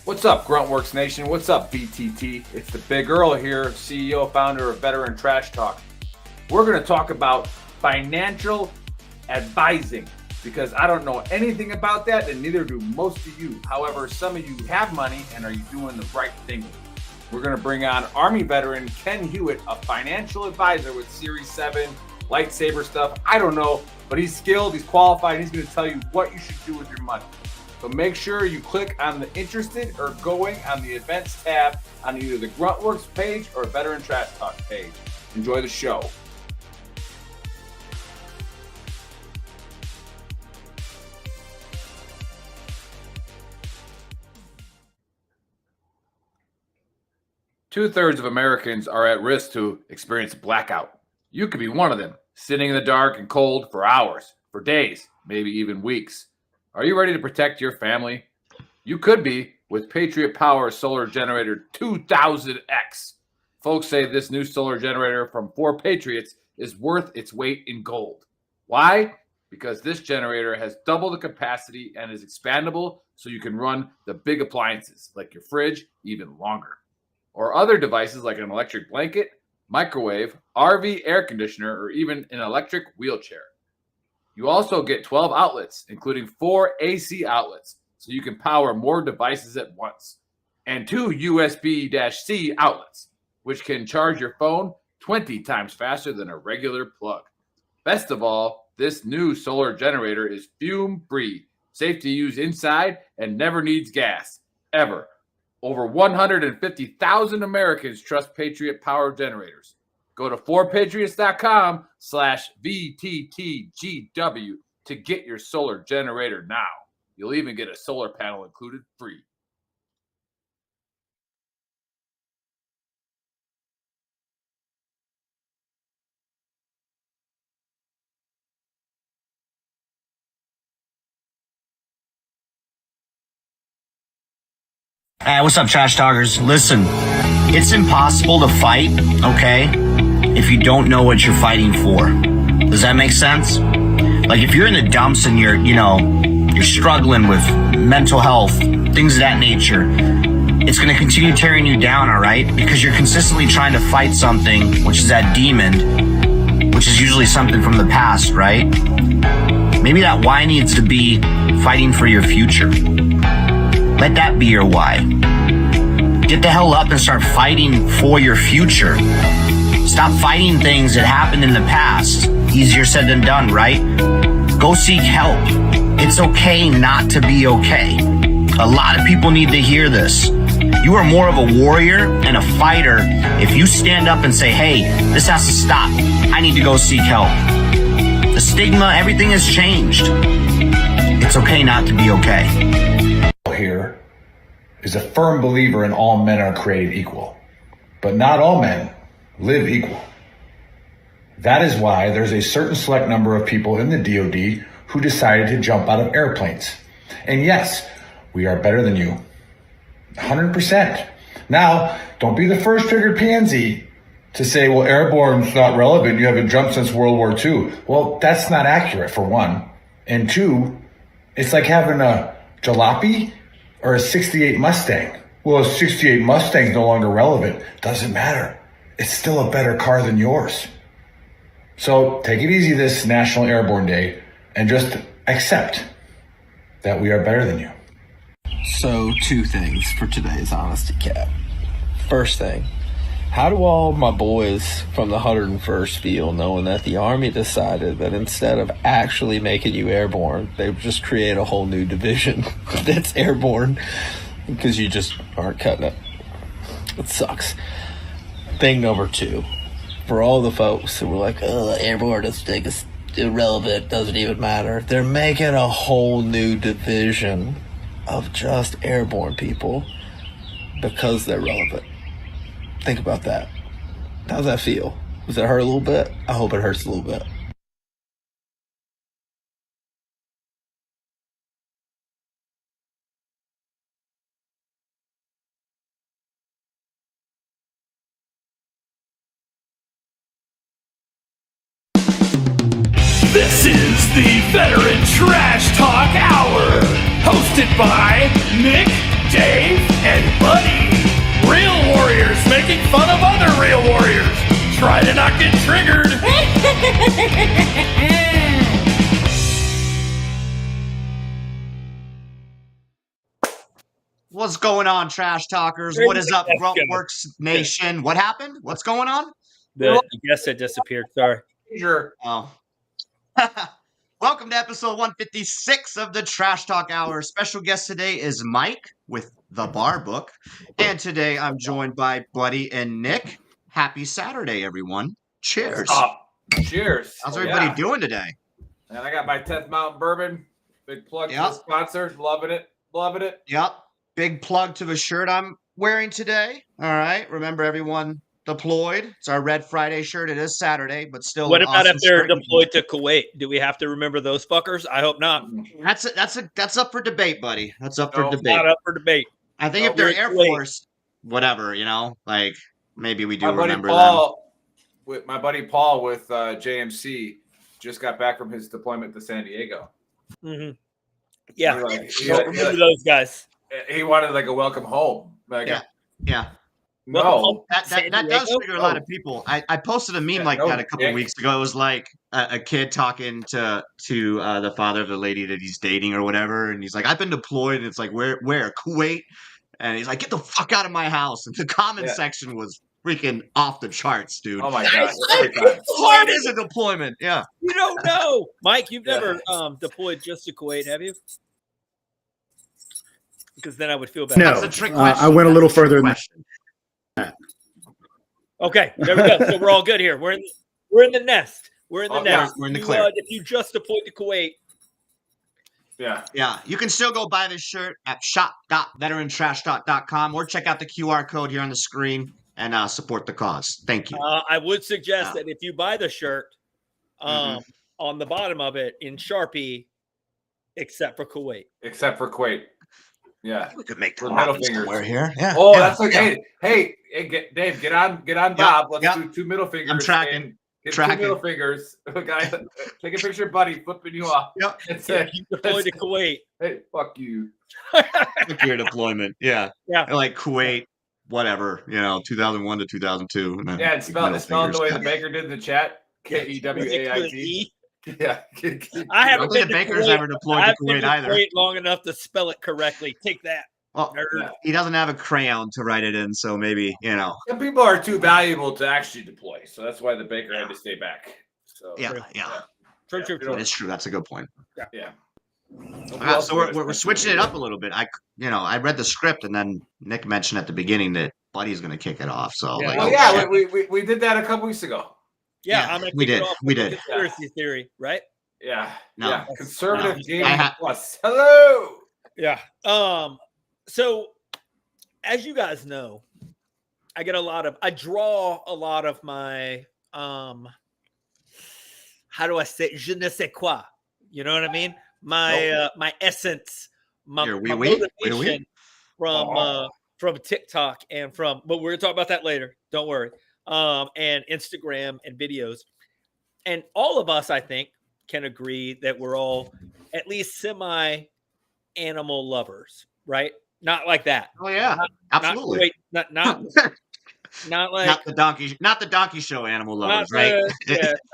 What's up, Gruntworks Nation? What's up, VTT? It's the Big Earl here, CEO, founder of Veteran Trash Talk. We're going to talk about financial advising because I don't know anything about that, and neither do most of you. However, some of you have money, and are you doing the right thing? We're going to bring on Army veteran Ken Hewitt, a financial advisor with Series 7, lightsaber stuff. I don't know, but he's skilled, he's qualified, and he's going to tell you what you should do with your money. So make sure you click on the interested or going on the events tab on either the Gruntworks page or Veteran Trash Talk page. Enjoy the show. Two-thirds of Americans are at risk to experience a blackout. You could be one of them, sitting in the dark and cold for hours, for days, maybe even weeks. Are you ready to protect your family? You could be with Patriot Power Solar Generator 2000X. Folks say this new solar generator from 4 Patriots is worth its weight in gold. Why? Because this generator has double the capacity and is expandable so you can run the big appliances like your fridge even longer. Or other devices like an electric blanket, microwave, RV air conditioner, or even an electric wheelchair. You also get 12 outlets, including 4 AC outlets, so you can power more devices at once, and 2 USB-C outlets, which can charge your phone 20 times faster than a regular plug. Best of all, this new solar generator is fume-free, safe to use inside, and never needs gas, ever. Over 150,000 Americans trust Patriot Power generators. Go to 4patriots.com/VTTGW to get your solar generator now. You'll even get a solar panel included free. Hey, what's up, trash talkers? Listen, it's impossible to fight, okay, if you don't know what you're fighting for. Does that make sense? Like, if you're in the dumps and you're struggling with mental health, things of that nature, it's going to continue tearing you down, all right? Because you're consistently trying to fight something, which is that demon, which is usually something from the past, right? Maybe that why needs to be fighting for your future. Let that be your why. Get the hell up and start fighting for your future. Stop fighting things that happened in the past. Easier said than done, right? Go seek help. It's okay not to be okay. A lot of people need to hear this. You are more of a warrior and a fighter if you stand up and say, hey, this has to stop. I need to go seek help. The stigma, everything has changed. It's okay not to be okay. Here is a firm believer in all men are created equal, but not all men live equal. That is why there's a certain select number of people in the DoD who decided to jump out of airplanes. And yes, we are better than you. 100%. Now, don't be the first triggered pansy to say, well, airborne's not relevant. You haven't jumped since World War II. Well, that's not accurate, for one. And two, it's like having a jalopy or a 68 Mustang. Well, a 68 Mustang's no longer relevant. Doesn't matter. It's still a better car than yours. So take it easy this National Airborne Day and just accept that we are better than you. So 2 things for today's Honesty Cap. First thing, how do all my boys from the 101st feel knowing that the Army decided that instead of actually making you airborne, they would just create a whole new division that's airborne because you just aren't cutting it? It sucks. Thing number 2, for all the folks who were like, oh, airborne is irrelevant, doesn't even matter. They're making a whole new division of just airborne people because they're relevant. Think about that. How's that feel? Does it hurt a little bit? I hope it hurts a little bit. This is the Veteran Trash Talk Hour, hosted by Nick, Dave, What's going on, trash talkers? What is up, Gruntworks Nation? What happened? What's going on? The guest had disappeared. Sorry. Sure. Oh. Welcome to episode 156 of the Trash Talk Hour. Special guest today is Mike with the Bar Book. And today I'm joined by Buddy and Nick. Happy Saturday, everyone. Cheers. Cheers. How's everybody doing today? And I got my 10th Mountain Bourbon. Big plug to the sponsor. Loving it. Loving it. Yep. Big plug to the shirt I'm wearing today. All right. Remember, everyone deployed. It's our Red Friday shirt. It is Saturday, but still. What about if they're deployed to Kuwait? Do we have to remember those fuckers? I hope not. That's up for debate, buddy. That's up for debate. Not up for debate. I think if they're Air Force, whatever, like maybe we do remember them. My buddy Paul with JMC just got back from his deployment to San Diego. Mm-hmm. Yeah, remember those guys. He wanted like a welcome home. Like yeah. No, that does trigger a lot of people. I posted a meme that a couple weeks ago. It was like a kid talking to the father of the lady that he's dating or whatever, and he's like, "I've been deployed." And it's like, "Where? Kuwait?" And he's like, "Get the fuck out of my house!" And the comment section was freaking off the charts, dude. Oh my god! What is a deployment? Yeah, you don't know, Mike. You've never deployed just to Kuwait, have you? Because then I would feel bad. No, That's a trick question. I went a little further than that. Okay, there we go. So we're all good here. We're in the nest. We're in the nest. We're in the clear. If you just deployed to Kuwait, yeah, you can still go buy this shirt at shop.veterantrashtalk.com or check out the QR code here on the screen and support the cause. Thank you. I would suggest that if you buy the shirt, on the bottom of it in Sharpie, except for Kuwait. Yeah, we could make that middle fingers somewhere here. Yeah. Oh, that's okay. Hey, Dave, get on Bob. Let's do two middle fingers. I'm tracking. Two middle fingers. Guy, take a picture of Buddy flipping you off. Yep. You deployed to Kuwait. Hey, fuck you. Fuck your deployment. Yeah. Like Kuwait, whatever. 2001 to 2002. Yeah, it's spelled the way the baker did in the chat. KEWAIT. Yeah, I haven't been the Baker's ever deployed to Kuwait either. Kuwait long enough to spell it correctly. Take that. Well, he doesn't have a crayon to write it in, so maybe Some people are too valuable to actually deploy, so that's why the Baker had to stay back. So True. That is true. That's a good point. Yeah. So we're switching it up a little bit. I read the script, and then Nick mentioned at the beginning that Buddy's going to kick it off. So we did that a couple weeks ago. Yeah, I'm gonna we did. Conspiracy theory, right? No. Conservative game plus. Hello. Yeah. So as you guys know, I draw a lot of my how do I say je ne sais quoi? You know what I mean? My my essence, my motivation from TikTok and but we're gonna talk about that later. Don't worry. And Instagram and videos. And all of us, I think, can agree that we're all at least semi-animal lovers, right? Not like that. Oh yeah, absolutely. Not like not the donkey show animal lovers, right?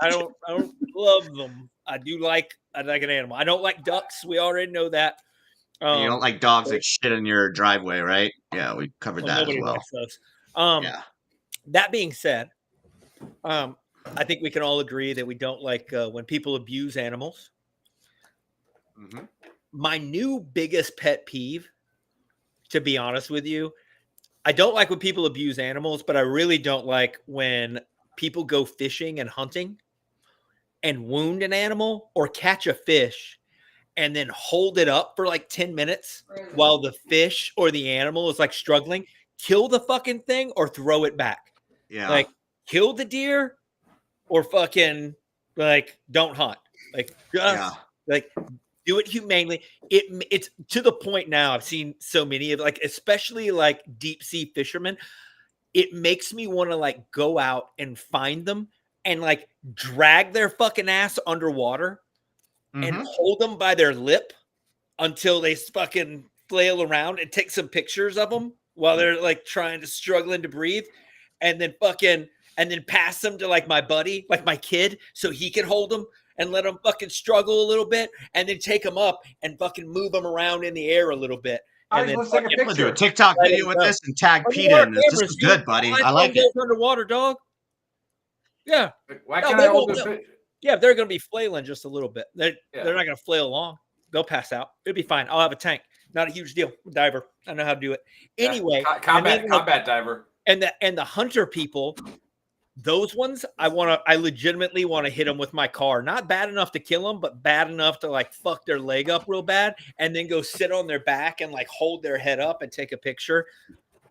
I don't love them. I like an animal. I don't like ducks. We already know that. You don't like dogs that shit in your driveway, right? Yeah, we covered that as well. That being said, I think we can all agree that we don't like when people abuse animals. Mm-hmm. My new biggest pet peeve, to be honest with you, I don't like when people abuse animals, but I really don't like when people go fishing and hunting and wound an animal or catch a fish and then hold it up for like 10 minutes while the fish or the animal is like struggling. Kill the fucking thing or throw it back. Yeah. Like kill the deer or fucking like don't hunt. Like just like do it humanely. It's to the point now. I've seen so many of like, especially like deep sea fishermen. It makes me want to like go out and find them and like drag their fucking ass underwater and hold them by their lip until they fucking flail around and take some pictures of them while they're like struggling to breathe. And then fucking, and then pass them to like my buddy, like my kid, so he can hold them and let them fucking struggle a little bit, and then take them up and fucking move them around in the air a little bit. And then Let's take a I'm gonna do a picture. TikTok Let video it with go. this and tag Pete Underwater in this. This cameras, is dude. good, buddy. My I like phone it. goes underwater, dog. Yeah. Why No, can't they I hold won't this? know. Yeah, they're going to be flailing just a little bit. They're Yeah. not going to flail long. They'll pass out. It'll be fine. I'll have a tank. Not a huge deal. Diver. I know how to do it. Anyway, Combat diver. and the hunter people, those ones, I legitimately want to hit them with my car. Not bad enough to kill them, but bad enough to like fuck their leg up real bad, and then go sit on their back and like hold their head up and take a picture.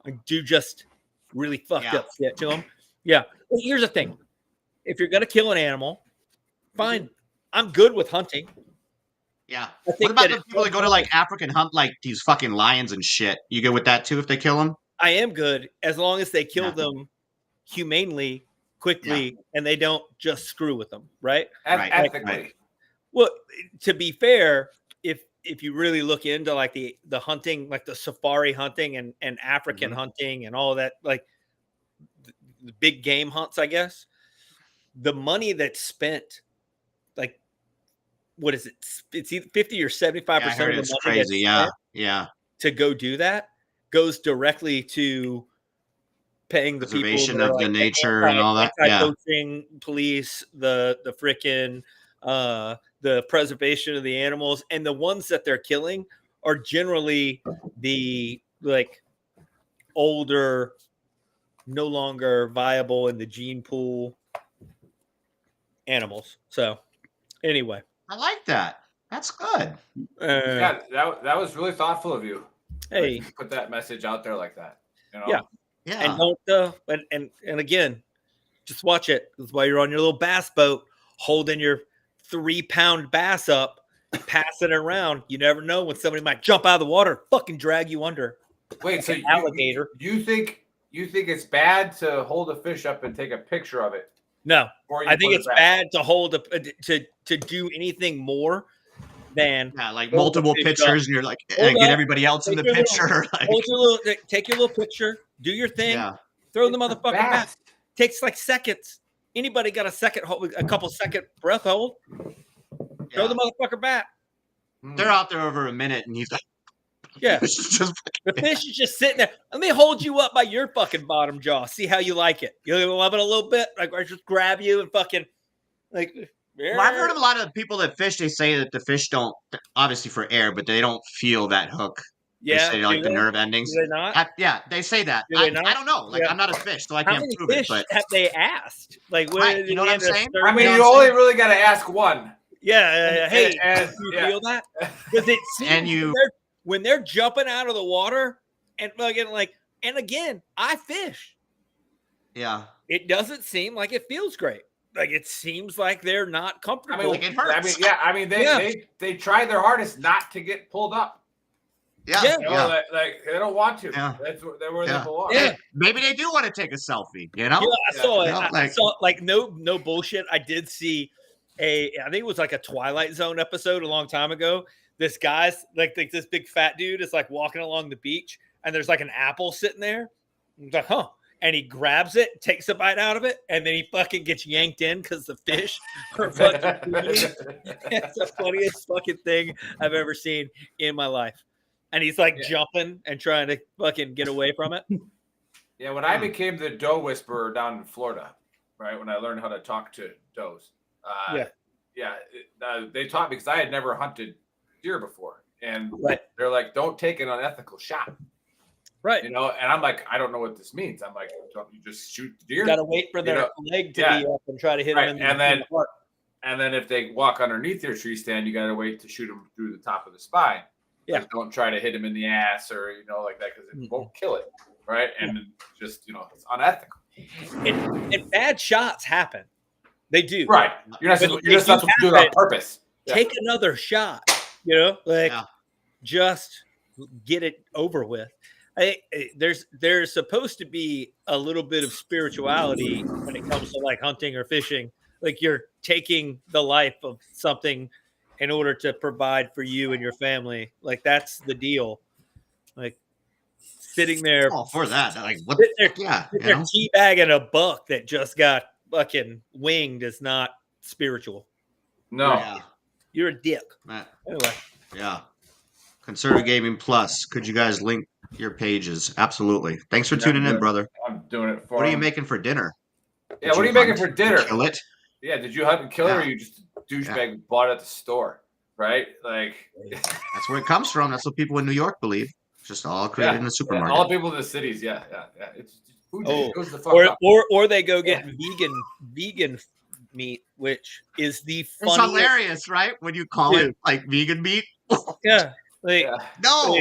Like, do just really fucked up shit to them. Yeah. Well, here's the thing. If you're gonna kill an animal, fine. I'm good with hunting. Yeah. I What think about that the people that go to like African hunt like these fucking lions and shit? You good with that too if they kill them? I am good as long as they kill them humanely, quickly, and they don't just screw with them, right? Ethically. Well, to be fair, if you really look into like the hunting, like the safari hunting and African hunting and all that, like the big game hunts, I guess, the money that's spent, like, what is it? It's either 50 or 75% of the money it's crazy. Yeah. to go do that goes directly to paying the people Preservation that are of the like nature and all that. Yeah. Anti-poaching police, the freaking the preservation of the animals, and the ones that they're killing are generally the like older, no longer viable in the gene pool animals. So anyway, I like that. That's good. Yeah, that was really thoughtful of you. Hey, like, put that message out there like that. You know? Yeah. And don't and again, just watch it. That's why you're on your little bass boat holding your 3-pound bass up, passing it around. You never know when somebody might jump out of the water, fucking drag you under. Wait, like so an alligator. You think it's bad to hold a fish up and take a picture of it? No, I think it's bad to hold to do anything more than like multiple pictures, and you're like, get everybody else in the picture. Take your little picture, do your thing, throw the motherfucker back. Takes like seconds. Anybody got a couple second breath hold? Throw the motherfucker back. They're out there over a minute, and he's like, yeah, the fish is just sitting there. Let me hold you up by your fucking bottom jaw. See how you like it. You love it a little bit. Like, I just grab you and fucking like. Well, I've heard of a lot of people that fish. They say that the fish don't, obviously for air, but they don't feel that hook. Yeah, they say like the nerve endings. Do they not? They say that. I don't know. Like, I'm not a fish, so I can't prove it. But have they asked? Like, you know what I'm saying? I mean, you only really got to ask one. Yeah. Hey, and you feel that? Because it seems when they're jumping out of the water and fucking like, and again, I fish. Yeah. It doesn't seem like it feels great. Like, it seems like they're not comfortable. Like it hurts. They try their hardest not to get pulled up. Yeah. You know, like they don't want to. Yeah. That's where they belong. Yeah. Maybe they do want to take a selfie, you know? Yeah, I saw it. I saw, like, no bullshit. I did see I think it was like a Twilight Zone episode a long time ago. This guy's like this big fat dude is like walking along the beach, and there's like an apple sitting there. He's like, huh. And he grabs it, takes a bite out of it, and then he fucking gets yanked in because the fish are fucking eating. It's the funniest fucking thing I've ever seen in my life. And he's like jumping and trying to fucking get away from it. Yeah, when I became the doe whisperer down in Florida, right, when I learned how to talk to does, they taught me because I had never hunted deer before. And they're like, don't take an unethical shot. Right. You know, and I'm like, I don't know what this means. I'm like, don't you just shoot the deer? You got to wait for their leg to be up and try to hit them in the heart. And then if they walk underneath your tree stand, you got to wait to shoot them through the top of the spine. Yeah. Like, don't try to hit them in the ass or, like that because it won't kill it. Right. And just, it's unethical. And bad shots happen. They do. Right. You're just not supposed to do it on purpose. Take another shot, just get it over with. There's supposed to be a little bit of spirituality when it comes to like hunting or fishing. Like, you're taking the life of something in order to provide for you and your family. Like, that's the deal. Like, sitting there. Oh, for that, like what? Yeah, They're teabagging a buck that just got fucking winged is not spiritual. No. You're a dick. Anyway. Yeah. Conservative Gaming Plus. Could you guys link your pages? Absolutely. Thanks for tuning in, brother. I'm doing it for What are you making for dinner? Yeah, what are you making for dinner? Kill it? Yeah, did you hunt and kill it, or you just douchebag bought it at the store? Right? Like that's where it comes from. That's what people in New York believe. Just all created in the supermarket. All the people in the cities, yeah. It's food goes the fuck up. Or they go get vegan meat, which is the funniest. It's hilarious, right? When you call it like vegan meat. Yeah. Like, no.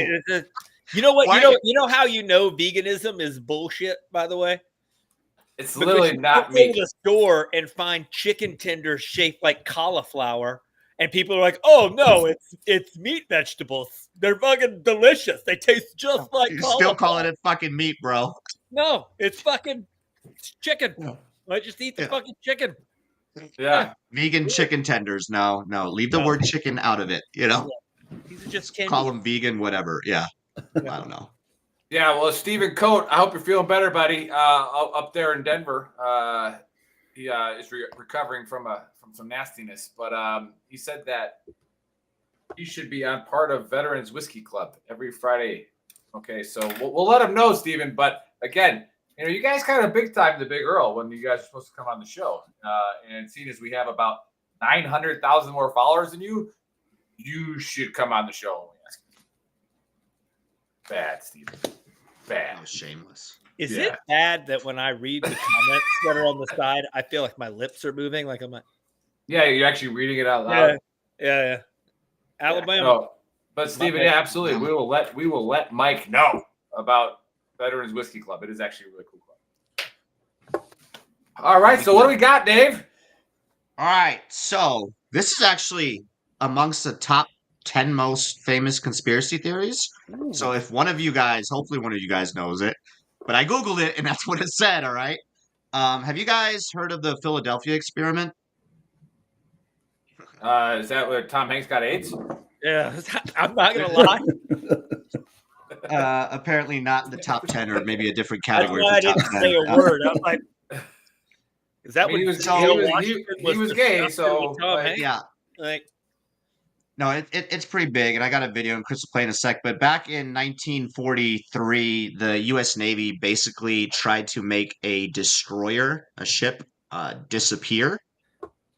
You know what? You know how you know veganism is bullshit, by the way? It's because literally not meat. You go to the store and find chicken tenders shaped like cauliflower, and people are like, "Oh no, it's meat vegetables. They're fucking delicious. They taste just like You're cauliflower." Still calling it fucking meat, bro. No, it's chicken. I just eat the fucking chicken. Yeah. Vegan chicken tenders. No. Leave the word chicken out of it. You know, these are just call them vegan, whatever. Yeah. I don't know. Yeah, well, Stephen Coate, I hope you're feeling better, buddy. Up there in Denver, he is recovering from some nastiness, but he said that he should be on part of Veterans Whiskey Club every Friday. Okay, so we'll let him know, Stephen. But again, you guys kind of big time the Big Earl when you guys are supposed to come on the show, and seeing as we have about 900,000 more followers than you should come on the show. Bad, Stephen. Bad. Oh, shameless. Is it bad that when I read the comments that are on the side, I feel like my lips are moving? Like I'm like, yeah, you're actually reading it out loud. Yeah. Alabama. No, but Stephen, absolutely. We will let Mike know about Veterans Whiskey Club. It is actually a really cool club. All right, so what do we got, Dave? All right, so this is actually amongst the top 10 most famous conspiracy theories. Ooh. So if hopefully one of you guys knows it, but I Googled it and that's what it said. All right. Have you guys heard of the Philadelphia experiment? Is that where Tom Hanks got AIDS? Yeah, I'm not going to lie. Apparently not in the top 10 or maybe a different category. That's why I didn't say a word. I'm like, is that what he was gay, so yeah. Like, no, it's pretty big, and I got a video, and Chris will play in a sec. But back in 1943, the U.S. Navy basically tried to make a destroyer, a ship, disappear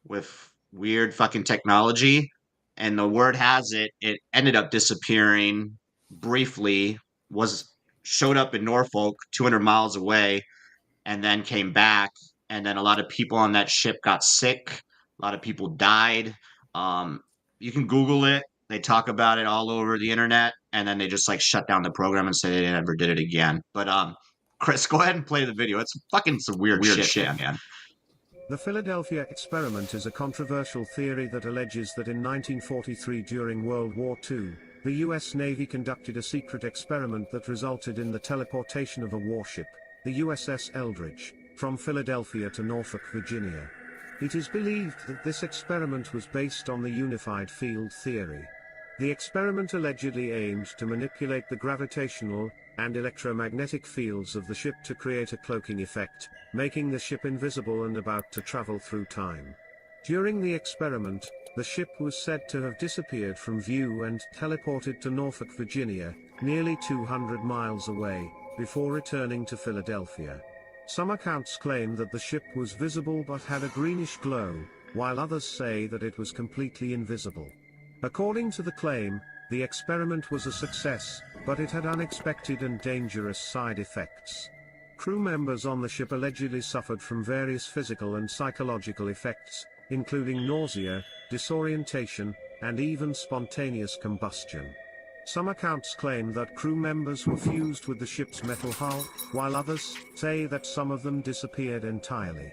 with weird fucking technology. And the word has it ended up disappearing briefly, showed up in Norfolk, 200 miles away, and then came back. And then a lot of people on that ship got sick. A lot of people died. You can Google it. They talk about it all over the internet, and then they just shut down the program and say they never did it again. But Chris, go ahead and play the video. It's fucking some weird shit, man. The Philadelphia experiment is a controversial theory that alleges that in 1943 during World War II, the U.S. Navy conducted a secret experiment that resulted in the teleportation of a warship, the USS Eldridge, from Philadelphia to Norfolk, Virginia. It is believed that this experiment was based on the unified field theory. The experiment allegedly aimed to manipulate the gravitational and electromagnetic fields of the ship to create a cloaking effect, making the ship invisible and about to travel through time. During the experiment, the ship was said to have disappeared from view and teleported to Norfolk, Virginia, nearly 200 miles away, before returning to Philadelphia. Some accounts claim that the ship was visible but had a greenish glow, while others say that it was completely invisible. According to the claim, the experiment was a success, but it had unexpected and dangerous side effects. Crew members on the ship allegedly suffered from various physical and psychological effects, including nausea, disorientation, and even spontaneous combustion. Some accounts claim that crew members were fused with the ship's metal hull, while others say that some of them disappeared entirely.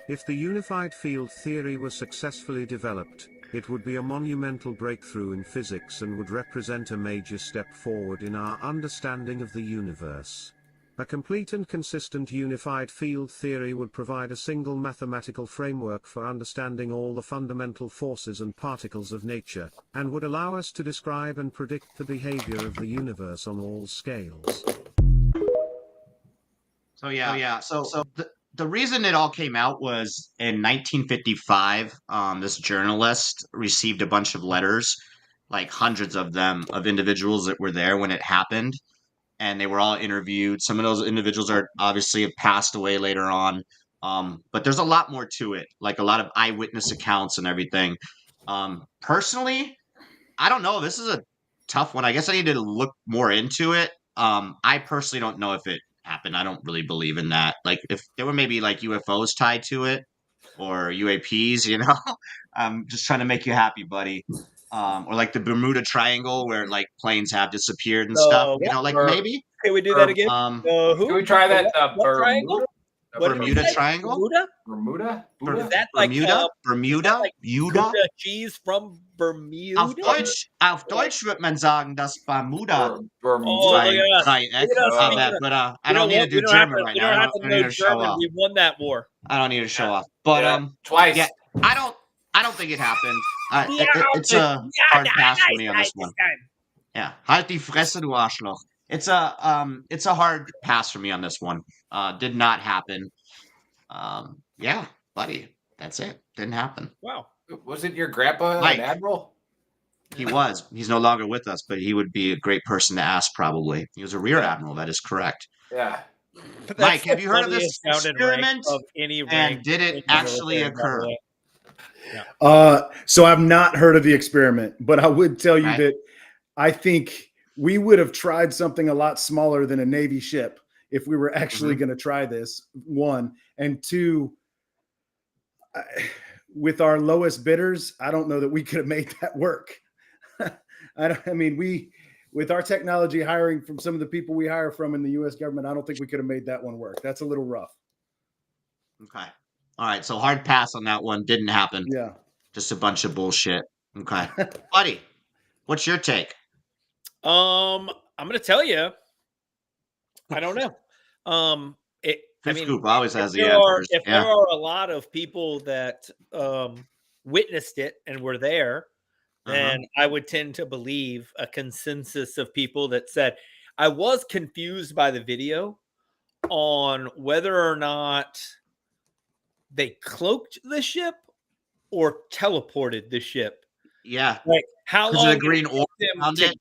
If the unified field theory was successfully developed, it would be a monumental breakthrough in physics and would represent a major step forward in our understanding of the universe. A complete and consistent unified field theory would provide a single mathematical framework for understanding all the fundamental forces and particles of nature, and would allow us to describe and predict the behavior of the universe on all scales. So the reason it all came out was in 1955. This journalist received a bunch of letters, like hundreds of them, of individuals that were there when it happened, and they were all interviewed. Some of those individuals are obviously have passed away later on, but there's a lot more to it, like a lot of eyewitness accounts and everything. Personally, I don't know. This is a tough one. I guess I need to look more into it. I personally don't know if it happened. I don't really believe in that. Like if there were maybe like UFOs tied to it or UAPs, I'm just trying to make you happy, buddy. Or like the Bermuda Triangle where like planes have disappeared and stuff. Like maybe. Can we do that again? Who? Can we try that? What triangle? What Bermuda Triangle? Bermuda? Is that like Bermuda? like Bermuda? cheese from Bermuda? Auf Deutsch wird man sagen, das Bermuda Bermuda. Dreieck. But I don't need to do German right now. I don't need to show off. We won that war. I don't need to show off. But twice. Yeah, I don't think it happened. It's a hard pass for me on this one. Yeah, halt die Fresse, du Arschloch. It's a hard pass for me on this one. Did not happen. Yeah, buddy, that's it. Didn't happen. Wow. Was it your grandpa, Mike. an admiral? He was. He's no longer with us, but he would be a great person to ask. Probably, he was a rear admiral. That is correct. Yeah. Mike, have you heard of this experiment? And did it actually occur? So I've not heard of the experiment, but I would tell you that I think we would have tried something a lot smaller than a Navy ship if we were actually going to try this, one. And two, with our lowest bidders, I don't know that we could have made that work. With our technology hiring from some of the people we hire from in the U.S. government, I don't think we could have made that one work. That's a little rough. Okay. All right. So hard pass on that one. Didn't happen. Yeah. Just a bunch of bullshit. Okay. Buddy, what's your take? I'm going to tell you. I don't know. Scoop always has the answers. If there are a lot of people that witnessed it and were there, then I would tend to believe a consensus of people that said, I was confused by the video on whether or not they cloaked the ship or teleported the ship. Yeah. Like how long the green orb around it?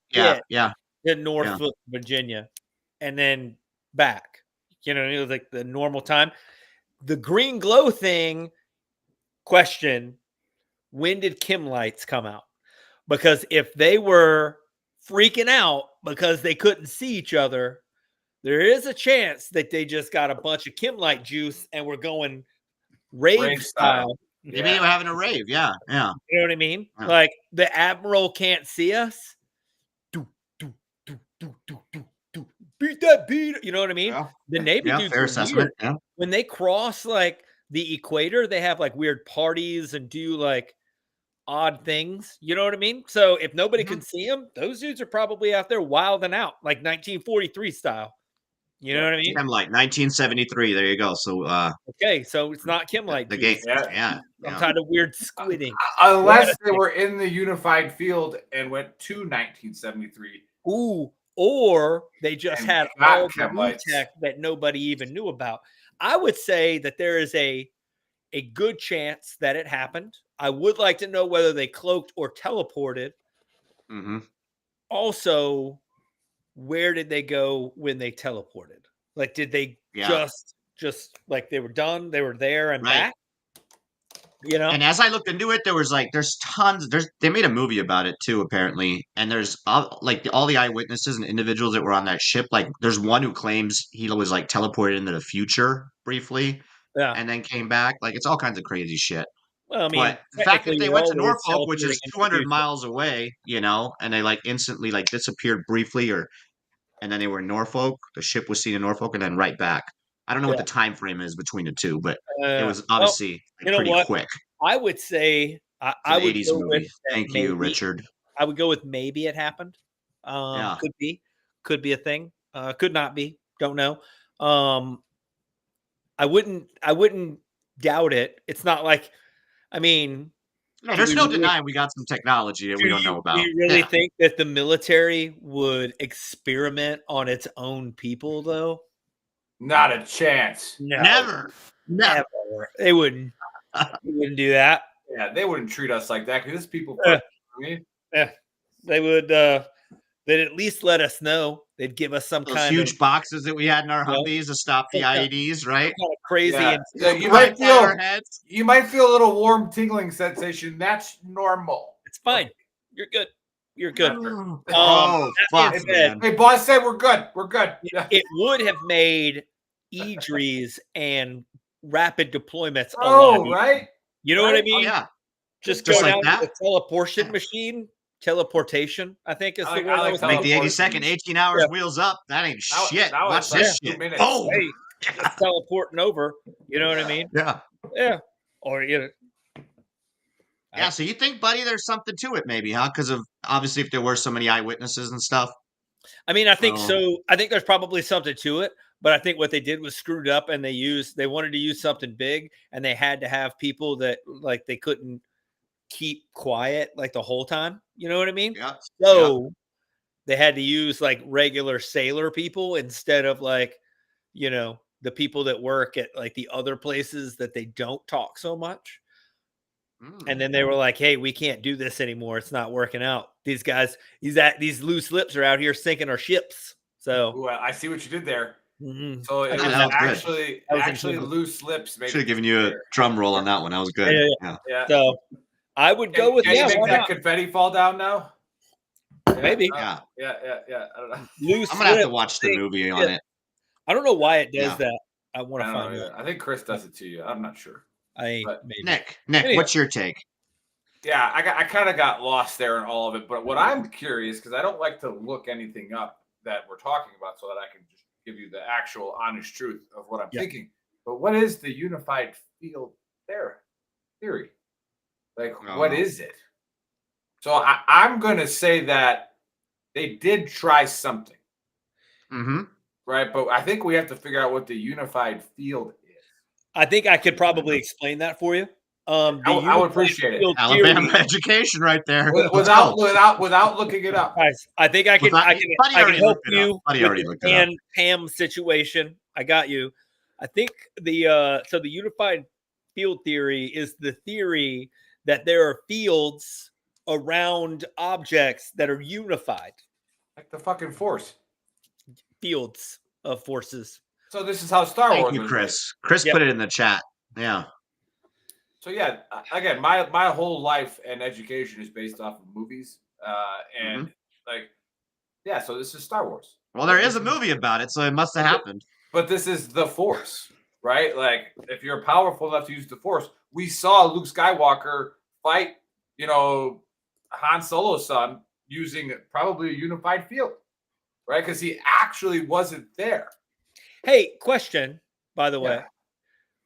Yeah. To Norfolk, Virginia, and then back. It was like the normal time. The green glow thing, question, when did Kim lights come out? Because if they were freaking out because they couldn't see each other, there is a chance that they just got a bunch of Kim light juice and we're going rave style. Maybe they were having a rave. Yeah. You know what I mean? Yeah. Like the Admiral can't see us. Beat that beat. You know what I mean? Yeah. The Navy dudes fair assessment. Yeah. When they cross like the equator, they have like weird parties and do like odd things. You know what I mean? So if nobody can see them, those dudes are probably out there wilding out, like 1943 style. You know what I mean? Kim Light, 1973. There you go. So okay, so it's not Kim Light. The game. Yeah. Some kind of weird squidding. Unless they were in the unified field and went to 1973. Ooh. Or they just had all the new tech that nobody even knew about. I would say that there is a good chance that it happened. I would like to know whether they cloaked or teleported. Mm-hmm. Also, where did they go when they teleported? Like, did they just like they were done, they were there and back? And as I looked into it, there's tons. They made a movie about it too, apparently. And there's all the eyewitnesses and individuals that were on that ship. Like, there's one who claims he was like teleported into the future briefly, and then came back. Like, it's all kinds of crazy shit. Well, I mean, but the fact that they went to Norfolk, which is 200 miles away, and they like instantly like disappeared briefly, and then they were in Norfolk. The ship was seen in Norfolk, and then right back. I don't know what the time frame is between the two, but it was obviously pretty quick. I would say I would go movie. with Thank you, Richard. I would go with maybe it happened. Could be a thing. Could not be. Don't know. I wouldn't doubt it. It's not like, I mean, no, there's no denying we got some technology that we don't know about. Do you really think that the military would experiment on its own people, though? Not a chance. No, Never. never. They wouldn't do that. Yeah, they wouldn't treat us like that because people. Yeah. I mean, Yeah, they would. They'd at least let us know. They'd give us some Those kind huge of boxes that we had in our Humvees to stop the some kind- IEDs, right? kind of crazy. yeah. And So you Right might by our feel heads. you might feel a little warm tingling sensation. That's normal. it's fine. You're good. You're good. Oh, that fuck, being said, man. Hey, boss said we're good. We're good. Yeah. it would have made EDRES and rapid deployments a lot Oh, easier. right. You know what I Right? mean? Oh, yeah. Just Just go like down that? to the teleportation machine. Teleportation, I think is I like- the word I like was Make the teleportation. 80-second, 18 hours Yeah. wheels up. That ain't Now- shit. now Watch it's this like 2 shit. minutes. Oh, Hey, just teleporting over. You know what I mean? yeah. Yeah. Or Yeah, so you think, buddy, there's something to it maybe, huh? Because of, obviously, if there were so many eyewitnesses and stuff. I mean, I think Oh. so. I think there's probably something to it, but I think what they did was screwed up, and they wanted to use something big, and they had to have people that like they couldn't keep quiet like the whole time. You know what I mean? Yeah. So they had to use like regular sailor people instead of like, the people that work at like the other places that they don't talk so much. And then they were like, "Hey, we can't do this anymore. It's not working out. These guys, these loose lips are out here sinking our ships." So Ooh, I see what you did there. mhm. So it Yeah, was that was good. actually That was actually intentional. loose lips. Made Should have it given you a clear. drum roll on that one. That was good. Yeah. Yeah. So I would go with Can you make why that not? confetti fall down now? Maybe Yeah. Yeah. I don't know. loose. I'm going to have to lips, watch the thing. movie on Yeah. it. I don't know why it does Yeah. that. I want I to don't find know out. either. I think Chris does it to you. I'm not sure. But- Maybe. Nick, Anyway. what's your take? Yeah, I kind of got lost there in all of it. But what I'm curious, because I don't like to look anything up that we're talking about, so that I can just give you the actual honest truth of what I'm Yeah. thinking. But what is the unified field theory? Like, what is it? So I'm going to say that they did try something, Mm-hmm. right? But I think we have to figure out what the unified field is. I think I could probably explain that for you. I would appreciate it. Alabama education right there. Let's Without go. looking it up. Guys, I think I can. Without- I can. Buddy I can already help looked it up. you Buddy with already the looked it up. Pam situation. I got you. I think the unified field theory is the theory that there are fields around objects that are unified. Like the fucking Force. Fields of forces. So this is how Star Thank Wars you, was Chris. Chris Yep. put it in the chat. Yeah. So yeah, again, my whole life and education is based off of movies, and like, yeah. So this is Star Wars. Well, there is a movie about it, so it must have happened. But this is the Force, right? Like, if you're powerful enough to use the Force, we saw Luke Skywalker fight, Han Solo's son using probably a unified field, right? Because he actually wasn't there. Hey, question, by the way.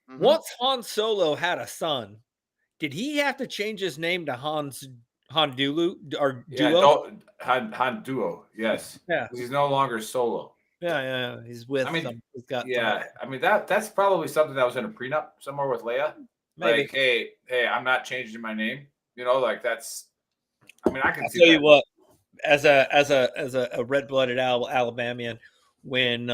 Yeah. Once Han Solo had a son, did he have to change his name to Han Dulu or Duo? Han Duo, yes. Yeah. He's no longer Solo. Yeah. He's with. He's got. Yeah, I mean that's probably something that was in a prenup somewhere with Leia. Maybe. Like, hey, I'm not changing my name. Like that's. I mean, I can I'll see tell that. you what. As a red-blooded Alabamian, when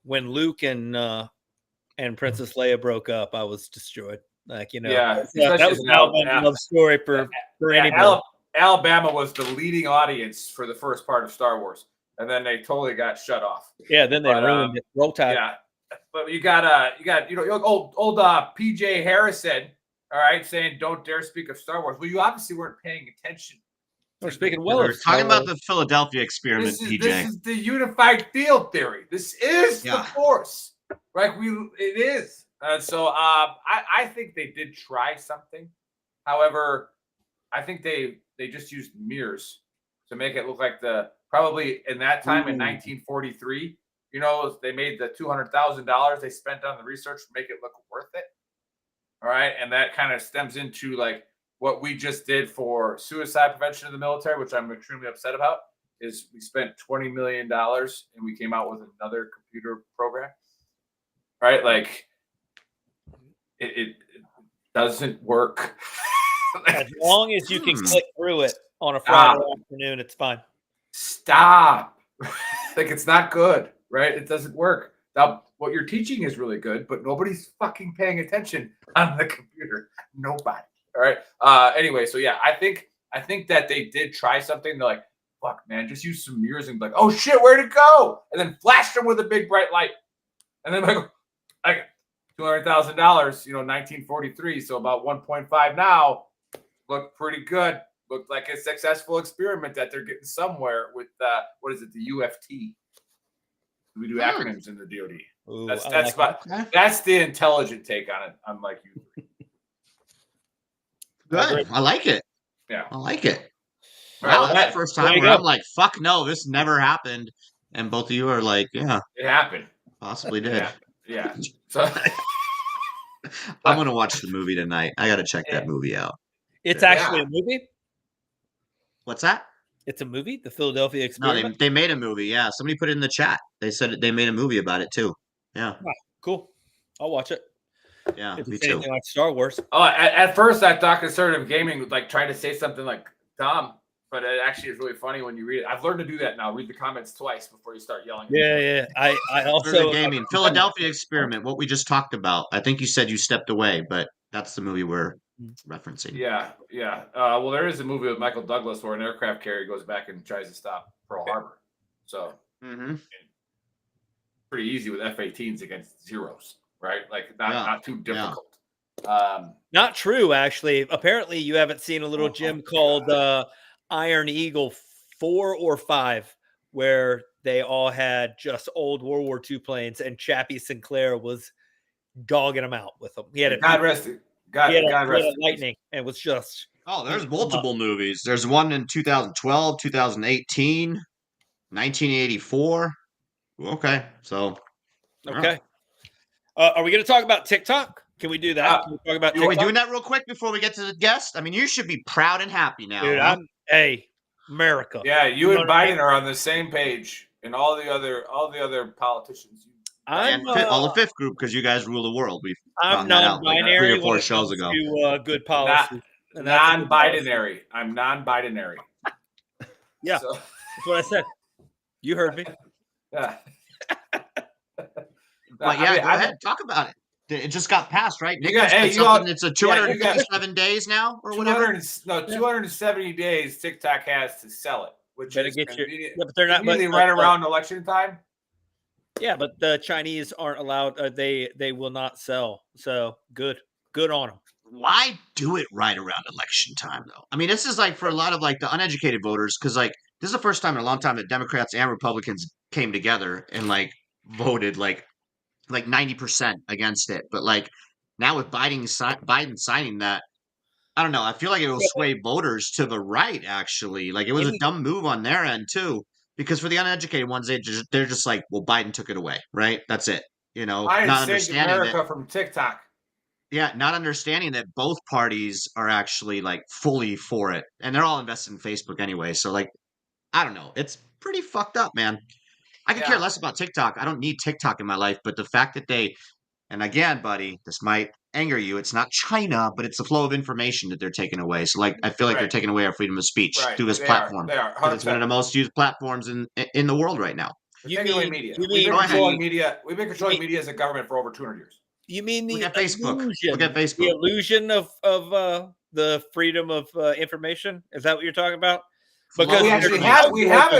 Luke and Princess Leia broke up, I was destroyed. Like, Yeah, that especially was as an an Alabama love story for anybody. Alabama was the leading audience for the first part of Star Wars, and then they totally got shut off. Yeah, then they But, ruined it. Roll Tide. Yeah, but you got old PJ Harrison, all right, saying don't dare speak of Star Wars. Well, you obviously weren't paying attention. We're speaking well We're of talking Star about the Philadelphia experiment, PJ. This is the unified field theory. This is the Yeah. Force, right? It is. So I think they did try something. However, I think they just used mirrors to make it look like probably in that time in 1943. They made the $200,000 they spent on the research to make it look worth it. All right, and that kind of stems into like what we just did for suicide prevention in the military, which I'm extremely upset about. Is we spent $20 million and we came out with another computer program. Right, like. It doesn't work. as long as you can Hmm. click through it on a Friday afternoon, it's fine. Stop. Like, it's not good, right? It doesn't work. Now, what you're teaching is really good, but nobody's fucking paying attention on the computer. Nobody. All right. Anyway, so yeah, I think that they did try something. They're like, fuck, man, just use some mirrors and be like, oh shit, where'd it go? And then flash them with a big bright light. And then like $200,000, 1943. So about 1.5 now. Looked pretty good. Looked like a successful experiment that they're getting somewhere with what is it, the UFT? We do acronyms in the DoD. Ooh, That's the intelligent take on it, unlike you. Good. I like it. Yeah. I like it. Wow, Wow, that's the first time where I'm like, fuck no, this never happened. And both of you are like, yeah. It happened. Possibly did. Yeah. So I'm going to watch the movie tonight. I got to check that movie out. It's actually a movie? What's that? It's a movie? The Philadelphia Experiment? No, they made a movie, yeah. Somebody put it in the chat. They said they made a movie about it, too. Yeah. Oh, cool. I'll watch it. Yeah, if me it's too. anything like Star Wars. Oh, at first I thought conservative gaming would like try to say something like dumb, but it actually is really funny when you read it. I've learned to do that now. Read the comments twice before you start yelling. Yeah. I also gaming. Philadelphia Experiment, what we just talked about. I think you said you stepped away, but that's the movie we're referencing. Yeah. Well, there is a movie with Michael Douglas where an aircraft carrier goes back and tries to stop Pearl Harbor. So pretty easy with F-18s against zeros, right? Like not too difficult. Not true, actually. Apparently, you haven't seen a little gym called Iron Eagle 4 or 5, where they all had just old World War II planes, and Chappie Sinclair was dogging them out with them. He had God rest it. God rest it. lightning, and was just. Oh, there's multiple movies. There's one in 2012, 2018, 1984. Okay, so. Okay. Are we going to talk about TikTok? Can we do that? Can we talk about TikTok? Are we doing that real quick before we get to the guest? I mean, you should be proud and happy now. Dude, huh? Hey, America. Yeah, you and Biden are on the same page, and all the other politicians. And all the fifth group, because you guys rule the world. I'm non-binary. Like 3 or 4 shows ago. To, good policy. Non-binary. I'm non-binary. Yeah, that's what I said. You heard me. Yeah. Go ahead. Talk about it. It just got passed, right? It's a 257 days now or whatever. 270 days TikTok has to sell it, which is but they're not right around election time. Yeah, but the Chinese aren't allowed. They will not sell. So good on them. Why do it right around election time, though? I mean, this is like for a lot of like the uneducated voters, because like this is the first time in a long time that Democrats and Republicans came together and like voted like 90% against it. But like now with Biden signing that, I don't know. I feel like it will sway voters to the right. Actually, like it was a dumb move on their end too, because for the uneducated ones, they're just like, well, Biden took it away, right? That's it. Not understanding America from TikTok. Yeah, not understanding that both parties are actually like fully for it, and they're all invested in Facebook anyway. So like, I don't know. It's pretty fucked up, man. I could care less about TikTok. I don't need TikTok in my life, but the fact that and again, buddy, this might anger you. It's not China, but it's the flow of information that they're taking away. So like, I feel like they're taking away our freedom of speech through this platform. They are. It's one of the most used platforms in the world right now. We've been controlling media. We've been controlling media as a government for over 200 years. You mean the Look at Facebook. The illusion of the freedom of information? Is that what you're talking about? Because we have it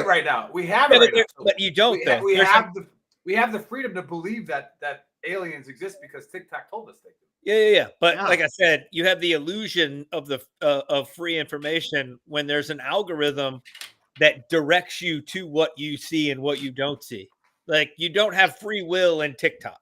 right now. We have it right now. But you don't. We have the freedom to believe that aliens exist because TikTok told us they do. Yeah. But like I said, you have the illusion of the of free information when there's an algorithm that directs you to what you see and what you don't see. Like you don't have free will in TikTok.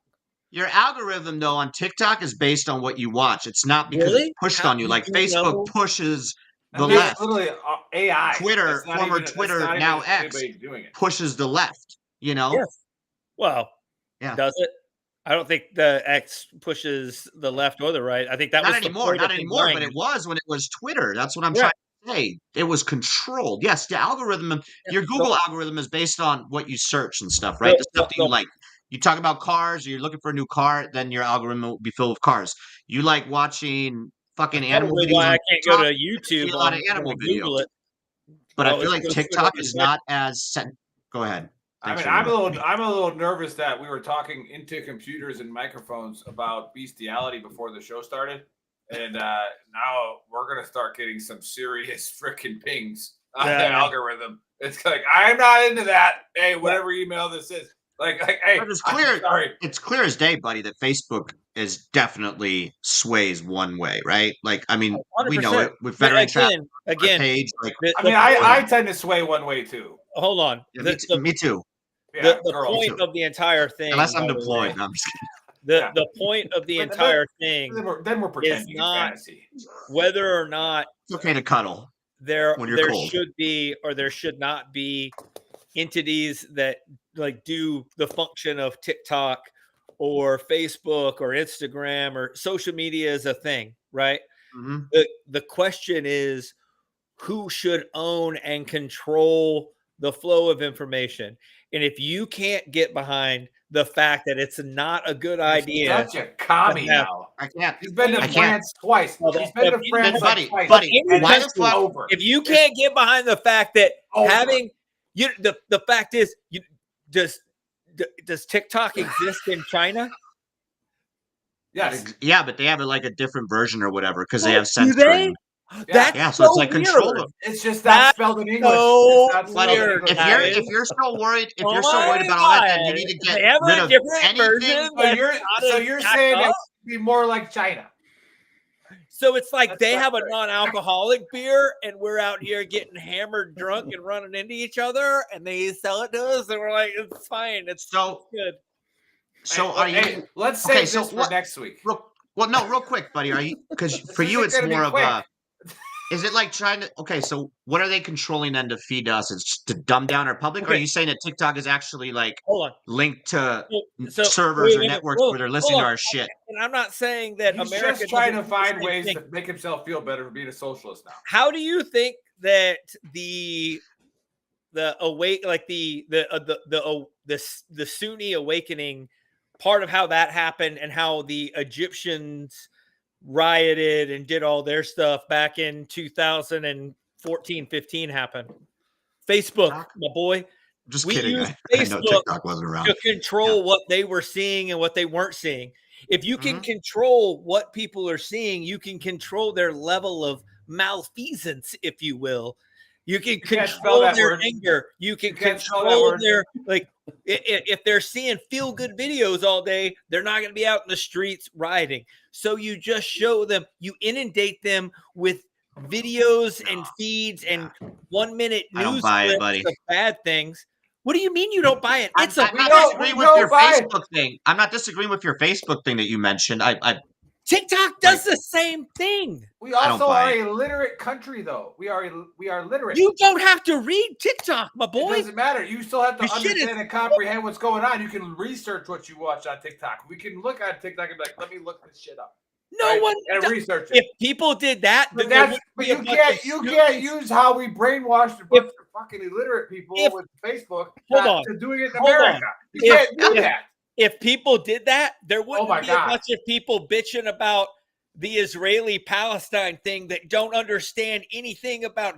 Your algorithm, though, on TikTok is based on what you watch. It's not because it's pushed on you. Like Facebook pushes the left. Literally AI. Twitter, former Twitter, now X, pushes the left. Yes. Well, does it? I don't think the X pushes the left or the right. I think that was not anymore. But it was when it was Twitter. That's what I'm trying to say. It was controlled. Yes, the algorithm, your Google algorithm is based on what you search and stuff, right? The stuff that you like. You talk about cars, or you're looking for a new car, then your algorithm will be filled with cars. You like watching fucking animal videos. Why I can't go to YouTube. A lot of animal videos. But I feel like TikTok is not as. Go ahead. Thanks I'm a little nervous that we were talking into computers and microphones about bestiality before the show started, and now we're gonna start getting some serious freaking pings on the algorithm. It's like I'm not into that. Hey, whatever email this is, like hey, but it's clear. Sorry, it's clear as day, buddy, that Facebook is definitely sways one way, right? Like, I mean, 100%. we know it with veteran again page. Like, I tend to sway one way too. Hold on, yeah, me too. Yeah, the point of the entire thing, unless I'm deployed. No, I'm just kidding. The point of the entire thing then we're pretending is not fantasy. whether or not it's okay to cuddle. There cold. should be or there should not be entities that like do the function of TikTok or Facebook or Instagram or social media is a thing, right? Mm-hmm. The question is who should own and control the flow of information. And if you can't get behind the fact that it's not a good idea. Such a commie now. I can't. He's been to France twice. He's been to France buddy. Why the fuck over? If you can't get behind the fact that having the fact is does TikTok exist in China? Yes. Yeah, but they have like a different version or whatever because they have censoring. That's so it's like control. It's just not spelled in English. If you're so worried, about all that, then you need to get rid of anything. So you're saying it would be more like China. So it's like they have a non-alcoholic beer, and we're out here getting hammered, drunk, and running into each other, and they sell it to us, and we're like, it's fine, it's so good. So let's say this for next week. Real quick, buddy. Are you because for you it's more of a. Is it like trying to? Okay, so what are they controlling then to feed us? It's to dumb down our public. Or are you saying that TikTok is actually like linked to servers or networks where they're listening to our shit? And I'm not saying that He's America just trying to find ways to make himself feel better for being a socialist now. How do you think that the Sunni awakening, part of how that happened and how the Egyptians rioted and did all their stuff back in 2014-15 happened? Facebook, my boy. Just kidding. Used I know TikTok wasn't around to control what they were seeing and what they weren't seeing. If you can control what people are seeing, you can control their level of malfeasance, if you will. You can control their anger. You can control their if they're seeing feel-good videos all day, they're not going to be out in the streets rioting. So you just show them, you inundate them with videos and feeds and 1 minute news clips of bad things. What do you mean you don't buy it? I'm not disagreeing with your Facebook thing. I'm not disagreeing with your Facebook thing that you mentioned. TikTok does the same thing. We also are a literate country, though. We are literate. You don't have to read TikTok, my boy. It doesn't matter. You still have to understand and comprehend what's going on. You can research what you watch on TikTok. We can look at TikTok and be like, let me look this shit up. And research it. If people did that, but you can't use how we brainwashed a bunch of fucking illiterate people with Facebook to doing it in America. You can't do that. If people did that, there wouldn't be a bunch of people bitching about the Israeli-Palestine thing that don't understand anything about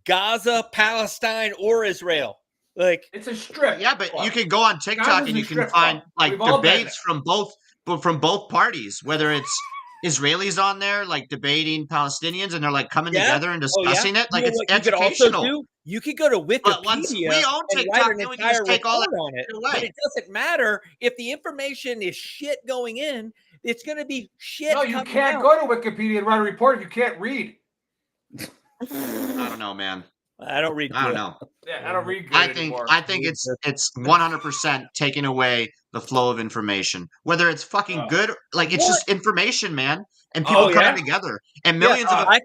Gaza, Palestine, or Israel. Like, it's a strip. Yeah, but you can go on TikTok and you can find debates from both parties, whether it's Israelis on there like debating Palestinians and they're like coming together and discussing it. Like, it's educational. You could go to Wikipedia but once we own TikTok, and write an entire report on it. But it doesn't matter if the information is shit going in. It's going to be shit. No, you can't go to Wikipedia and write a report if you can't read. I don't know, man. I don't read. I don't know. Yeah, I don't read good anymore. I think it's 100% taking away the flow of information. Whether it's fucking good, like it's just information, man, and people coming together and millions of. I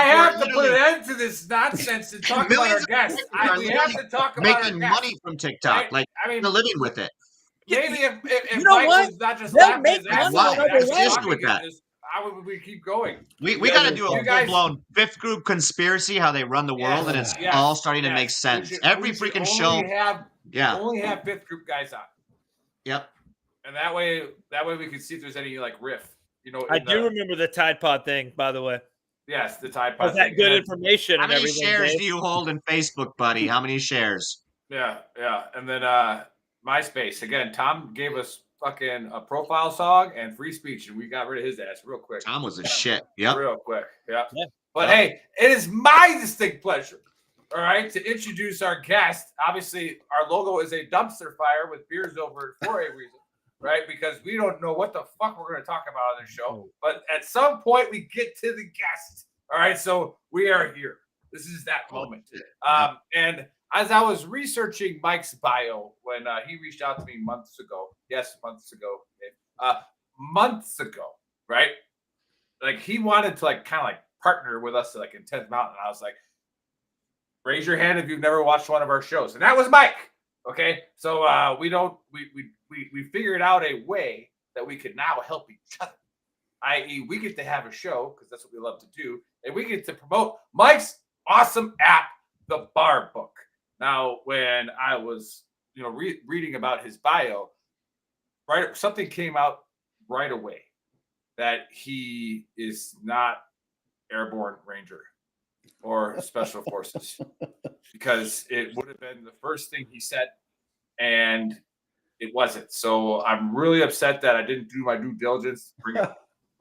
have to put an end to this nonsense and talk about our guests. We have to talk about making money from TikTok, right? Like living with it. Maybe if Mike was not just laughing his ass off, with that. How would we keep going? We got to do a full-blown fifth group conspiracy, how they run the world, and it's all starting to make sense. Every freaking show. Only have fifth group guys on. Yep. And that way we can see if there's any like riff. I do remember the Tide Pod thing, by the way. Yes, the Tide Pod. Was that good information? How many shares do you hold in Facebook, buddy? How many shares? Yeah. And then MySpace again. Tom gave us fucking a profile song and free speech, and we got rid of his ass real quick. Tom was a shit. Yep. Real quick. Yeah. Yeah. But hey, it is my distinct pleasure, all right, to introduce our guest. Obviously, our logo is a dumpster fire with beers over it for a reason, right? Because we don't know what the fuck we're going to talk about on this show. But at some point, we get to the guest. All right, so we are here. This is that moment. And as I was researching Mike's bio when he reached out to me months ago, right? Like he wanted to like kind of like partner with us like in 10th Mountain. I was like, raise your hand if you've never watched one of our shows. And that was Mike. Okay. So we figured out a way that we could now help each other. I.e., we get to have a show because that's what we love to do. And we get to promote Mike's awesome app, The Bar Book. Now, when I was, reading about his bio, right, something came out right away that he is not Airborne Ranger or Special Forces because it would have been the first thing he said, and it wasn't. So I'm really upset that I didn't do my due diligence to bring it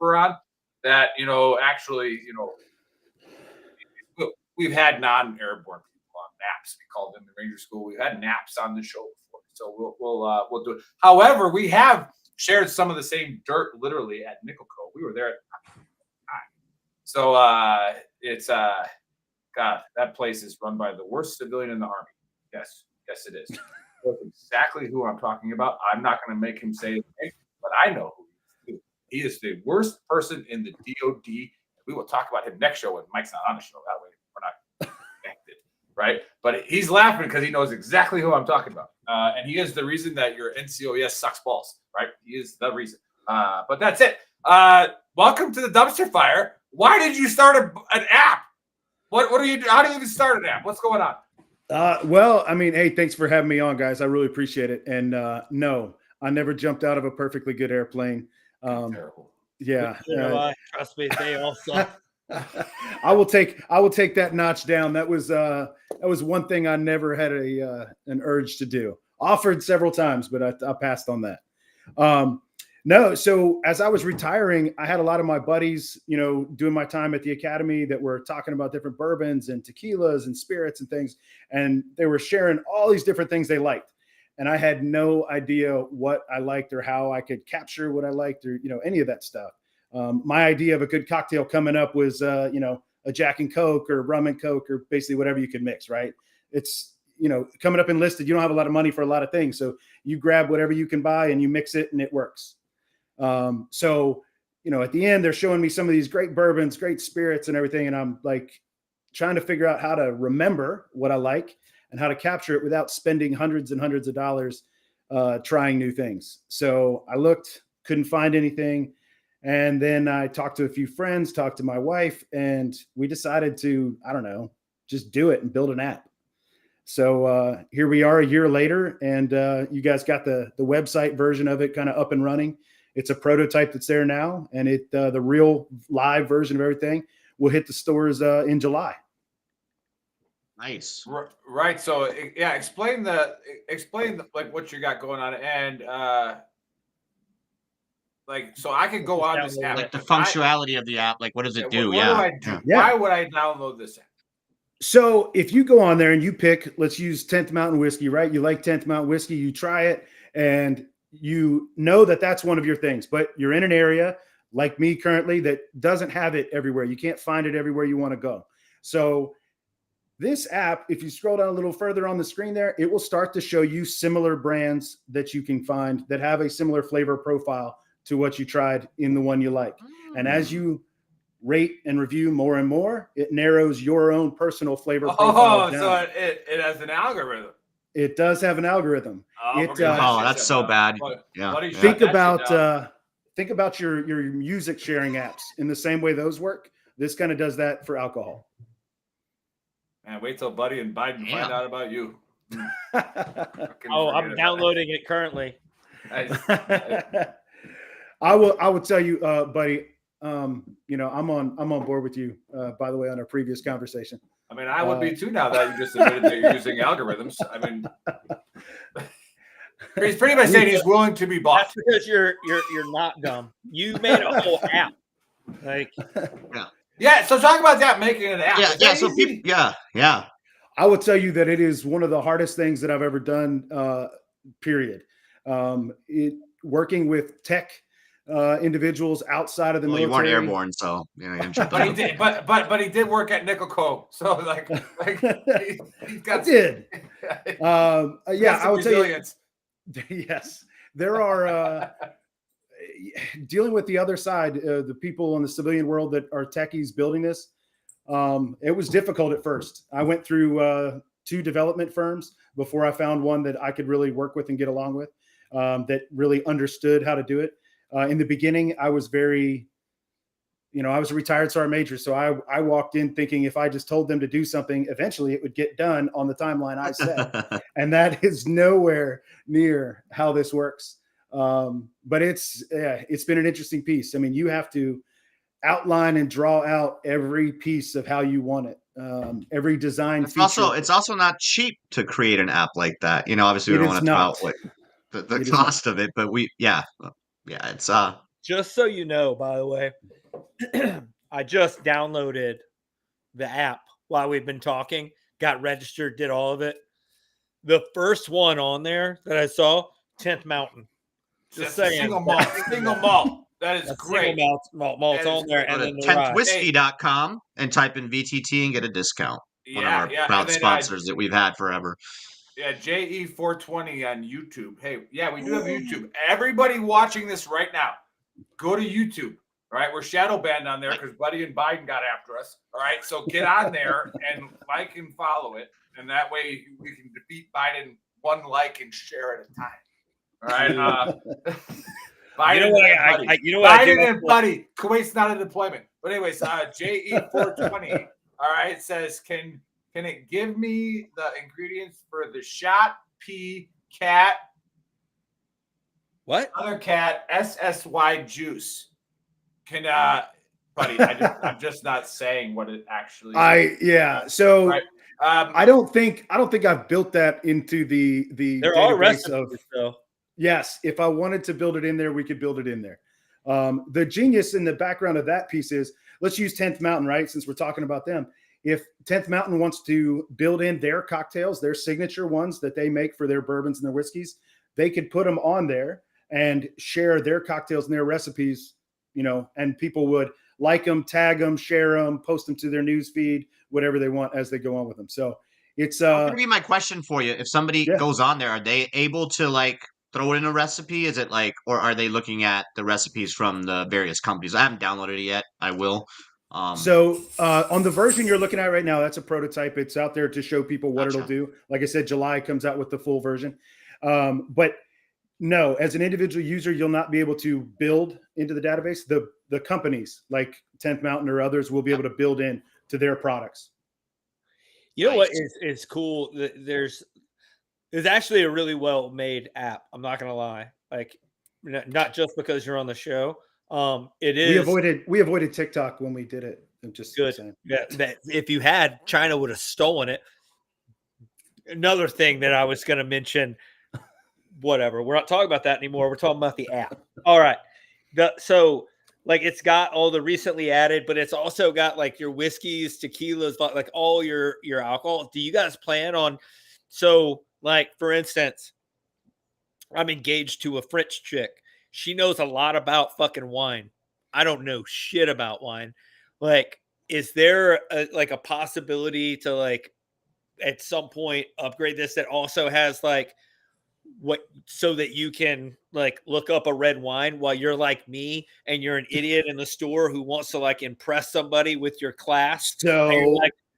on. That actually, we've had non-airborne people on naps. We called them the Ranger School. We've had naps on the show before, so we'll do it. However, we have shared some of the same dirt literally at Nickelco. We were there at the time. So it's God, that place is run by the worst civilian in the Army. Yes, it is. That's exactly who I'm talking about. I'm not going to make him say it, but I know who he is. He is the worst person in the DOD. We will talk about him next show when Mike's not on the show. That way we're not connected, right? But he's laughing because he knows exactly who I'm talking about. And he is the reason that your NCOES sucks balls, right? He is the reason. But that's it. Welcome to the dumpster fire. Why did you start an app? What are you? How do you even start an app? What's going on? Well, I mean, hey, thanks for having me on, guys. I really appreciate it. And no, I never jumped out of a perfectly good airplane. Terrible. Yeah. Trust me, they all suck. I will take that notch down. That was one thing I never had an urge to do. Offered several times, but I passed on that. No, so as I was retiring, I had a lot of my buddies, doing my time at the academy that were talking about different bourbons and tequilas and spirits and things, and they were sharing all these different things they liked. And I had no idea what I liked or how I could capture what I liked or, any of that stuff. My idea of a good cocktail coming up was, a Jack and Coke or rum and Coke or basically whatever you can mix, right? It's, coming up enlisted, you don't have a lot of money for a lot of things. So you grab whatever you can buy and you mix it and it works. So, at the end, they're showing me some of these great bourbons, great spirits and everything. And I'm like trying to figure out how to remember what I like and how to capture it without spending hundreds and hundreds of dollars, trying new things. So I looked, couldn't find anything. And then I talked to a few friends, talked to my wife, and we decided to, just do it and build an app. So here we are a year later, and you guys got the website version of it kind of up and running. It's a prototype that's there now, and the real live version of everything will hit the stores in July. Nice. Right. So yeah, explain like what you got going on, and so I can go on this app. Like the functionality of the app, like what does it do? What do I do? Yeah. Why would I download this app? So if you go on there and you pick, let's use 10th Mountain whiskey, right? You like 10th Mountain whiskey, you try it, and you know that that's one of your things, but you're in an area like me currently that doesn't have it everywhere. You can't find it everywhere you want to go. So this app, if you scroll down a little further on the screen there, it will start to show you similar brands that you can find that have a similar flavor profile to what you tried in the one you like. And as you rate and review more and more, it narrows your own personal flavor profile down. So it has an algorithm. It does have an algorithm. That's so bad. Yeah. Think about your music sharing apps in the same way those work. This kind of does that for alcohol. Man, wait till Buddy and Biden find out about you. I'm downloading it currently. I will tell you, buddy. I'm on board with you. By the way, on our previous conversation. I mean, I would be too now that you just admitted that you're using algorithms. I mean, he's pretty much saying he's willing to be bought. That's because you're not dumb. You made a whole app. Like, yeah. So talk about that, making an app. Yeah. So people, yeah. I will tell you that it is one of the hardest things that I've ever done. Period. Working with tech individuals outside of the military. You weren't airborne, so but he did. But he did work at Nickel Co. So like he's got. I did. I would tell you. Yes, there are. Dealing with the other side, the people in the civilian world that are techies building this, it was difficult at first. I went through 2 development firms before I found one that I could really work with and get along with, that really understood how to do it. In the beginning, I was very, I was a retired sergeant major, so I walked in thinking if I just told them to do something, eventually it would get done on the timeline I set, and that is nowhere near how this works. But it's been an interesting piece. I mean, you have to outline and draw out every piece of how you want it. Every design feature. It's also not cheap to create an app like that. Obviously we don't want to talk about the cost of it, but it's just so you know, by the way, I just downloaded the app while we've been talking, got registered, did all of it. The first one on there that I saw, 10th Mountain. Just saying. Single malt. That is great. Single malt's on there. Go to 10thwhiskey.com and type in VTT and get a discount. One of our proud sponsors that we've had forever. Yeah, JE420 on YouTube. Hey, yeah, we do have YouTube. Everybody watching this right now, go to YouTube. All right, we're shadow banned on there because Buddy and Biden got after us. All right, so get on there and like and follow it, and that way we can defeat Biden one like and share at a time. All right. Biden and Buddy. Kuwait's not in deployment. But anyways, JE420. All right, says, can it give me the ingredients for the shot P cat? What? Other cat SSY juice. Can Buddy? I'm just not saying what it actually is. So. Right. I don't think I've built that into the there are recipes though. Yes, if I wanted to build it in there, we could build it in there. The genius in the background of that piece is, let's use 10th Mountain, right? Since we're talking about them. If 10th Mountain wants to build in their cocktails, their signature ones that they make for their bourbons and their whiskeys, they could put them on there and share their cocktails and their recipes, and people would like them, tag them, share them, post them to their news feed, whatever they want as they go on with them. So it's going to be my question for you. If somebody goes on there, are they able to throw in a recipe? Is it or are they looking at the recipes from the various companies? I haven't downloaded it yet. I will. So on the version you're looking at right now, that's a prototype. It's out there to show people what it'll do. Like I said, July comes out with the full version. But no, as an individual user, you'll not be able to build into the database. The companies like 10th Mountain or others will be able to build in to their products. You know what is cool? There's actually a really well made app. I'm not gonna lie. Not just because you're on the show. It is. We avoided TikTok when we did it. I'm just good. Saying. Yeah, that if you had, China would have stolen it. Another thing that I was going to mention. Whatever. We're not talking about that anymore. We're talking about the app. All right. It's got all the recently added, but it's also got your whiskeys, tequilas, all your alcohol. Do you guys plan on? So, for instance, I'm engaged to a French chick. She knows a lot about fucking wine. I don't know shit about wine. Is there a possibility to at some point upgrade this that also has so that you can look up a red wine while you're like me and you're an idiot in the store who wants to impress somebody with your class? So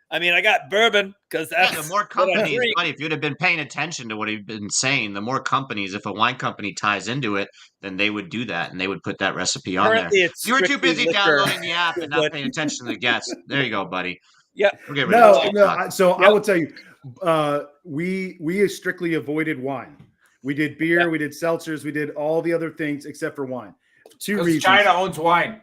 I got bourbon because that's the more companies. Buddy, if you'd have been paying attention to what he'd been saying, the more companies. If a wine company ties into it, then they would do that and they would put that recipe on there. You were too busy downloading the app and not paying attention to the guests. There you go, buddy. Yeah. No. So I will tell you, we strictly avoided wine. We did beer, we did seltzers, we did all the other things except for wine. 2 reasons. China owns wine.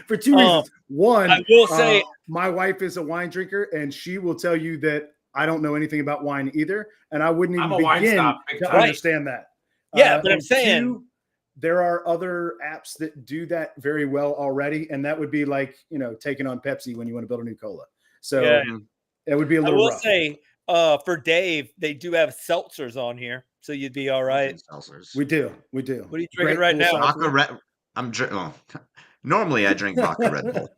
For two reasons. One, I will say, my wife is a wine drinker, and she will tell you that I don't know anything about wine either, and I wouldn't I'm even a wine begin snob, big to time. understand that. Yeah, but I'm and saying- two, there are other apps that do that very well already, and that would be like, taking on Pepsi when you want to build a new cola. So Yeah. it would be a I little will rough. say, for Dave, they do have seltzers on here, so you'd be all right. Seltzers. We do. What are you drinking Great right cool now? seltzer. Vodka Red. Normally I drink vodka Red Bull.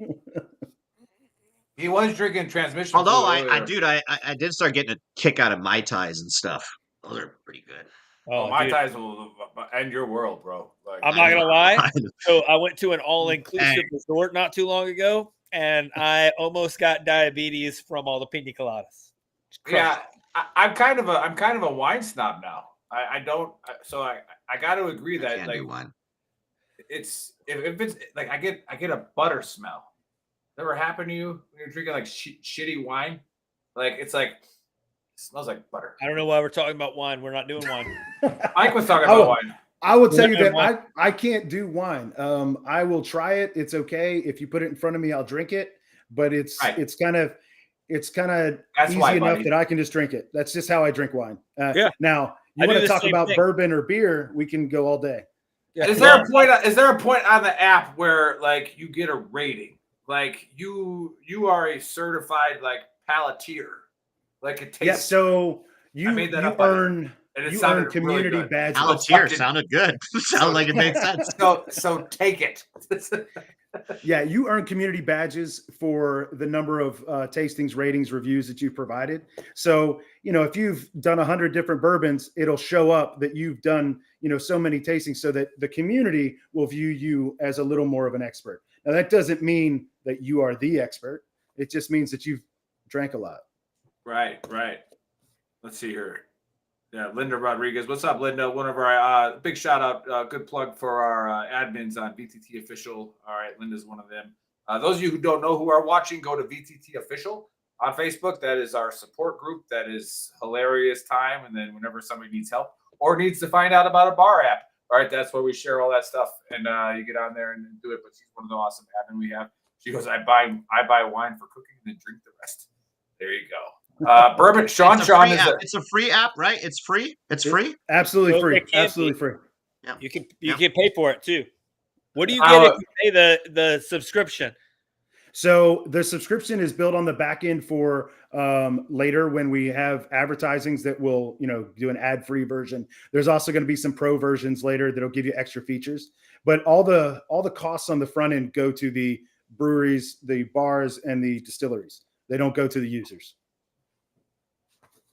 He was drinking transmission. Although fluid I earlier. I did start getting a kick out of Mai Tais and stuff. Those are pretty good. Oh, my dude, ties will end your world, bro. Like, I'm not gonna lie. I- So I went to an all-inclusive Hey. resort not too long ago, and I almost got diabetes from all the pina coladas. yeah, I'm kind of a wine snob now. I don't. So I got to agree I that can't like do wine. it's if it's like I get a butter smell. Never happened to you when you're drinking like shitty wine? Like it's like it smells like butter. I don't know why we're talking about wine. We're not doing wine. Mike was talking about wine. I will tell you Yeah, that I can't do wine. I will try it. It's okay. If you put it in front of me, I'll drink it. But it's Right. it's kind of That's easy why, enough buddy. that I can just drink it. That's just how I drink wine. Yeah. Now, I you do want to the talk same about thing. bourbon or beer, we can go all day. Yeah. Is there a point on the app where like you get a rating? Like you are a certified like palateer. Like it tastes. Yeah, so you made that you up, buddy. earn And it you sounded earn really community good. badges. Alatier fucking- sounded good. Sounded like it made sense. So take it. Yeah, you earn community badges for the number of tastings, ratings, reviews that you've provided. So, if you've done 100 different bourbons, it'll show up that you've done, so many tastings so that the community will view you as a little more of an expert. Now, that doesn't mean that you are the expert. It just means that you've drank a lot. Right. Let's see here. Yeah, Linda Rodriguez. What's up, Linda? One of our big shout out, good plug for our admins on VTT Official. All right, Linda's one of them. Those of you who don't know who are watching, go to VTT Official on Facebook. That is our support group. That is hilarious time. And then whenever somebody needs help or needs to find out about a bar app, all right, that's where we share all that stuff. And you get on there and do it. But she's one of the awesome admin we have. She goes, I buy wine for cooking and then drink the rest. There you go. Bourbon. Sean is It's a free app, right? It's free. It's free. Absolutely Well, free. it can Absolutely be. free. Yeah. You can pay for it too. What do you How- get if you pay the subscription? So the subscription is built on the back end for later when we have advertisings that will, do an ad-free version. There's also going to be some pro versions later that'll give you extra features. But all the costs on the front end go to the breweries, the bars, and the distilleries. They don't go to the users.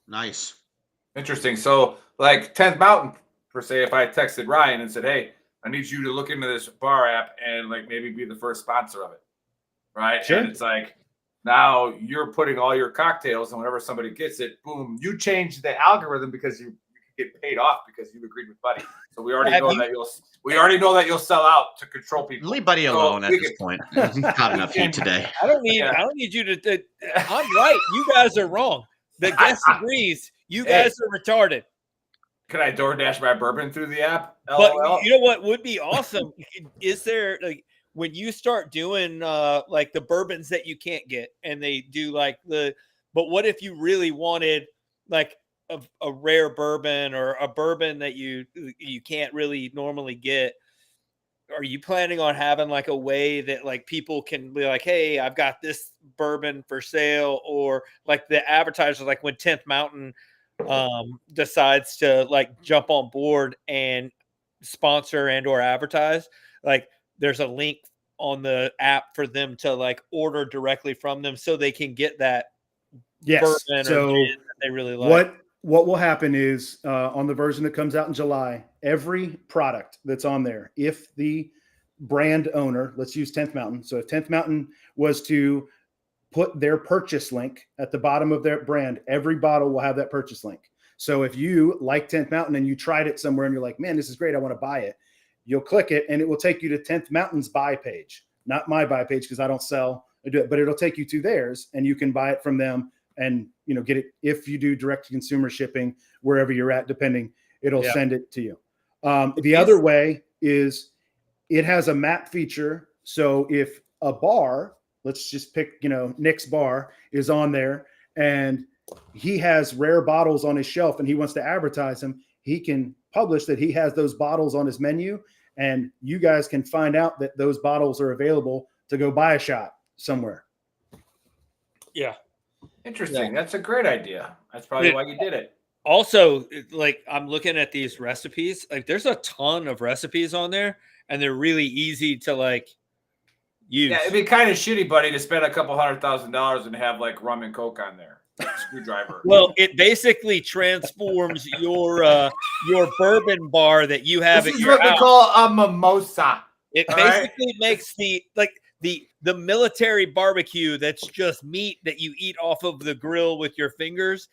Nice. Interesting. So, like 10th Mountain, per se, if I texted Ryan and said, hey, I need you to look into this bar app and like maybe be the first sponsor of it. Right. Sure. And it's like, now you're putting all your cocktails, and whenever somebody gets it, boom, you change the algorithm because you get paid off because you agreed with Buddy. So we already know that you'll sell out to control people. Leave Buddy So alone at we this can- point. He's caught enough heat today. I don't need Yeah. you to. I'm right. You guys are wrong. The guest agrees. You guys are retarded. Can I DoorDash my bourbon through the app? But LOL. you know what would be awesome? Is there like when you start doing like the bourbons that you can't get, and they do like but what if you really wanted like a rare bourbon or a bourbon that you can't really normally get? Are you planning on having like a way that like people can be like, hey, I've got this bourbon for sale, or like the advertisers, like when 10th Mountain decides to like jump on board and sponsor and or advertise, like there's a link on the app for them to like order directly from them so they can get that Yes. bourbon So or gin that they really like. what will happen is on the version that comes out in July, every product that's on there, if the brand owner, let's use 10th Mountain. So if 10th Mountain was to put their purchase link at the bottom of their brand, every bottle will have that purchase link. So if you like 10th Mountain and you tried it somewhere and you're like, man, this is great, I want to buy it, you'll click it and it will take you to 10th Mountain's buy page, not my buy page because I don't sell, but it'll take you to theirs and you can buy it from them and get it. If you do direct to consumer shipping wherever you're at, depending, it'll send it to you. The other way is it has a map feature So if a bar, let's just pick, Nick's bar is on there and he has rare bottles on his shelf and he wants to advertise them, he can publish that he has those bottles on his menu and you guys can find out that those bottles are available to go buy a shot somewhere. Yeah. Interesting. Yeah. That's a great idea. That's probably why you did it. Also, like I'm looking at these recipes, like there's a ton of recipes on there and they're really easy to like use. Yeah, it'd be kind of shitty, buddy, to spend a couple $100,000 and have like rum and Coke on there. Screwdriver. Well, it basically transforms your bourbon bar that you have. This is what we call a mimosa. It basically makes the military barbecue that's just meat that you eat off of the grill with your fingers.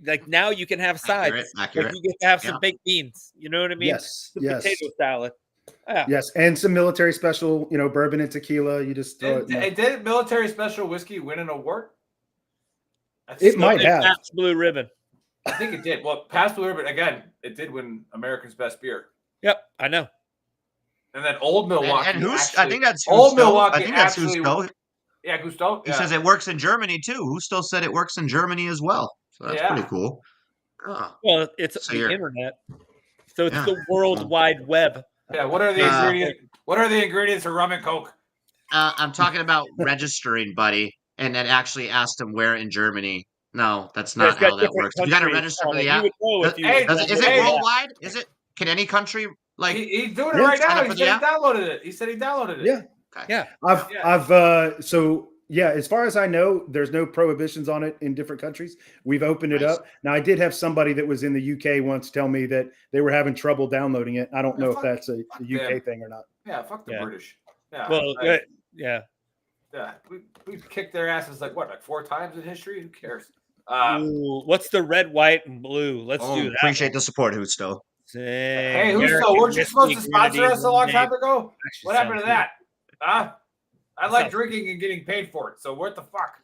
Like now you can have sides. Accurate. Like you get to have some baked beans. You know what I mean? Yes. Some potato salad. Yeah. Yes, and some military special, bourbon and tequila. You just throw it. Did military special whiskey win an award? It might have. Pabst Blue Ribbon. I think it did. Well, Pabst Blue Ribbon, again, it did win America's Best Beer. Yep, I know. And then Old Milwaukee. And who's? I think that's Old Gusto. Milwaukee. I think that's Gusto. Yeah, Gusto. He says it works in Germany too. Gusto said it works in Germany as well. So that's pretty cool. Well, it's the internet, so it's the World Wide Web. Yeah. What are the ingredients? What are the ingredients of rum and Coke? I'm talking about registering, buddy, and then actually asked him where in Germany. No, that's not how that works. You got to register for the app. Is it worldwide? Is it? Can any country like? He's doing it right now. He said he downloaded it. He said he downloaded it. Yeah. Okay. Yeah. As far as I know, there's no prohibitions on it in different countries. We've opened it up. Now, I did have somebody that was in the UK once tell me that they were having trouble downloading it. I don't know if that's a UK thing or not. Yeah, fuck the British. Yeah. Well, yeah. We kicked their asses like 4 times in history? Who cares? What's the red, white, and blue? Let's do that. Appreciate the support, Husto. Hey, Husto, weren't you supposed to sponsor us a long time ago? What happened to that? I like drinking and getting paid for it. So what the fuck?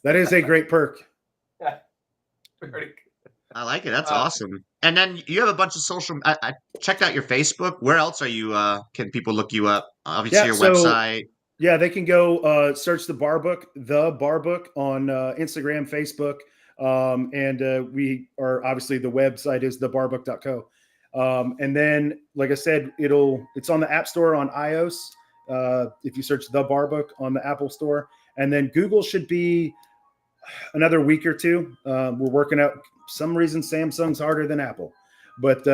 That is a great perk. Yeah. I like it. That's awesome. And then you have a bunch of social. I checked out your Facebook. Where else are you? Can people look you up? Obviously, your website. Yeah, they can go search the Bar Book on Instagram, Facebook, and we are obviously the website is thebarbook.co. And then, like I said, it's on the App Store on iOS. If you search the Bar Book on the Apple Store, and then Google should be another week or two. We're working out. Some reason Samsung's harder than Apple, but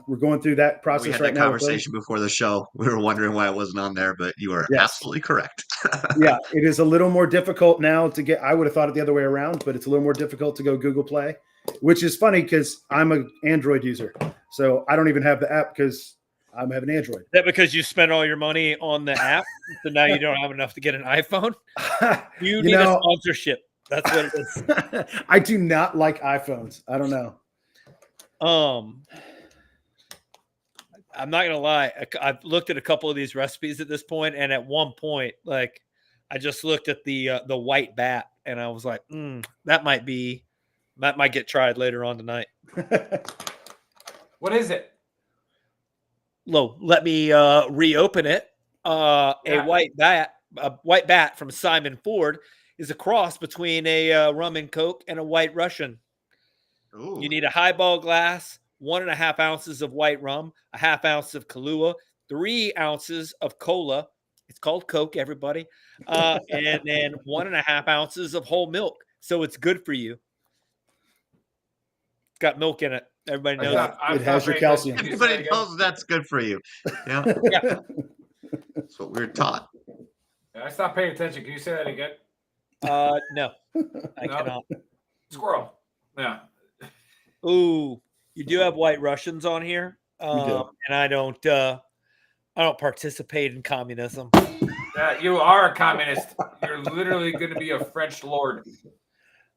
we're going through that process right now. We had that conversation before the show. We were wondering why it wasn't on there, but you are absolutely correct. Yeah, it is a little more difficult now to get. I would have thought it the other way around, but it's a little more difficult to go Google Play, which is funny because I'm an Android user, so I don't even have the app because I have an Android. Is that because you spent all your money on the app, so now you don't have enough to get an iPhone? You need a sponsorship. That's what it is. I do not like iPhones. I don't know. I'm not gonna lie. I've looked at a couple of these recipes at this point, and at one point, like I just looked at the white bat, and I was like, that might get tried later on tonight. What is it? Let me reopen it. A white bat from Simon Ford is a cross between a rum and Coke and a White Russian. Ooh. You need a highball glass, 1.5 ounces of white rum, a 1/2 ounce of Kahlua, 3 ounces of cola. It's called Coke, everybody. And then 1.5 ounces of whole milk. So it's good for you. It's got milk in it. Everybody knows it has your calcium. Everybody knows that's good for you. Yeah. That's what we're taught. I stopped paying attention. Can you say that again? No, I cannot. Squirrel. Yeah. Ooh, you do have White Russians on here, and I don't participate in communism. Yeah, you are a communist. You're literally going to be a French lord.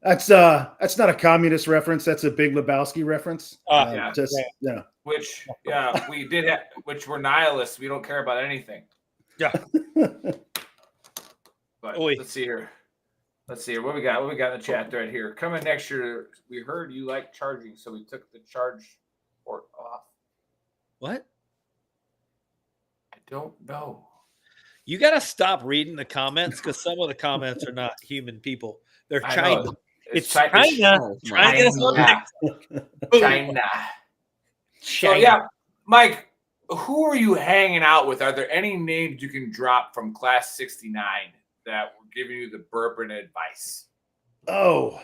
That's not a communist reference. That's a Big Lebowski reference. Which we did have, which we're nihilists. We don't care about anything. Yeah. But let's see here. What we got in the chat thread here. Coming next year, we heard you like charging, so we took the charge port off. What? I don't know. You got to stop reading the comments because some of the comments are not human people. They're I China. know. It's China. China. China. China. So yeah, Mike, who are you hanging out with? Are there any names you can drop from Class 69 that were giving you the bourbon advice? Oh,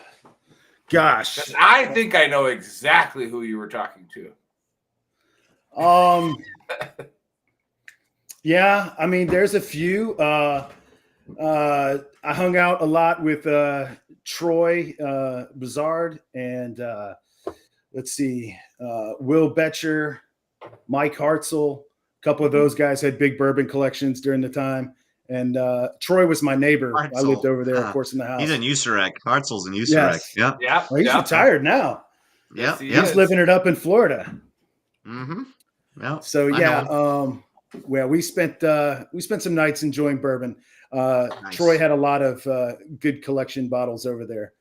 gosh. 'Cause I think I know exactly who you were talking to. Yeah, I mean, there's a few. I hung out a lot with Troy Bizard and let's see, Will Betcher, Mike Hartzell. A couple of those guys had big bourbon collections during the time. And Troy was my neighbor. Hartzell. I lived over there, of course, in the house. He's in Usurek. Hartzell's in Usurek. Yes. Yep. Yep. Well, he's retired now. Yep. He's living it up in Florida. Mm-hmm. Yep. So yeah, well, we spent some nights enjoying bourbon. Nice. Troy had a lot of good collection bottles over there.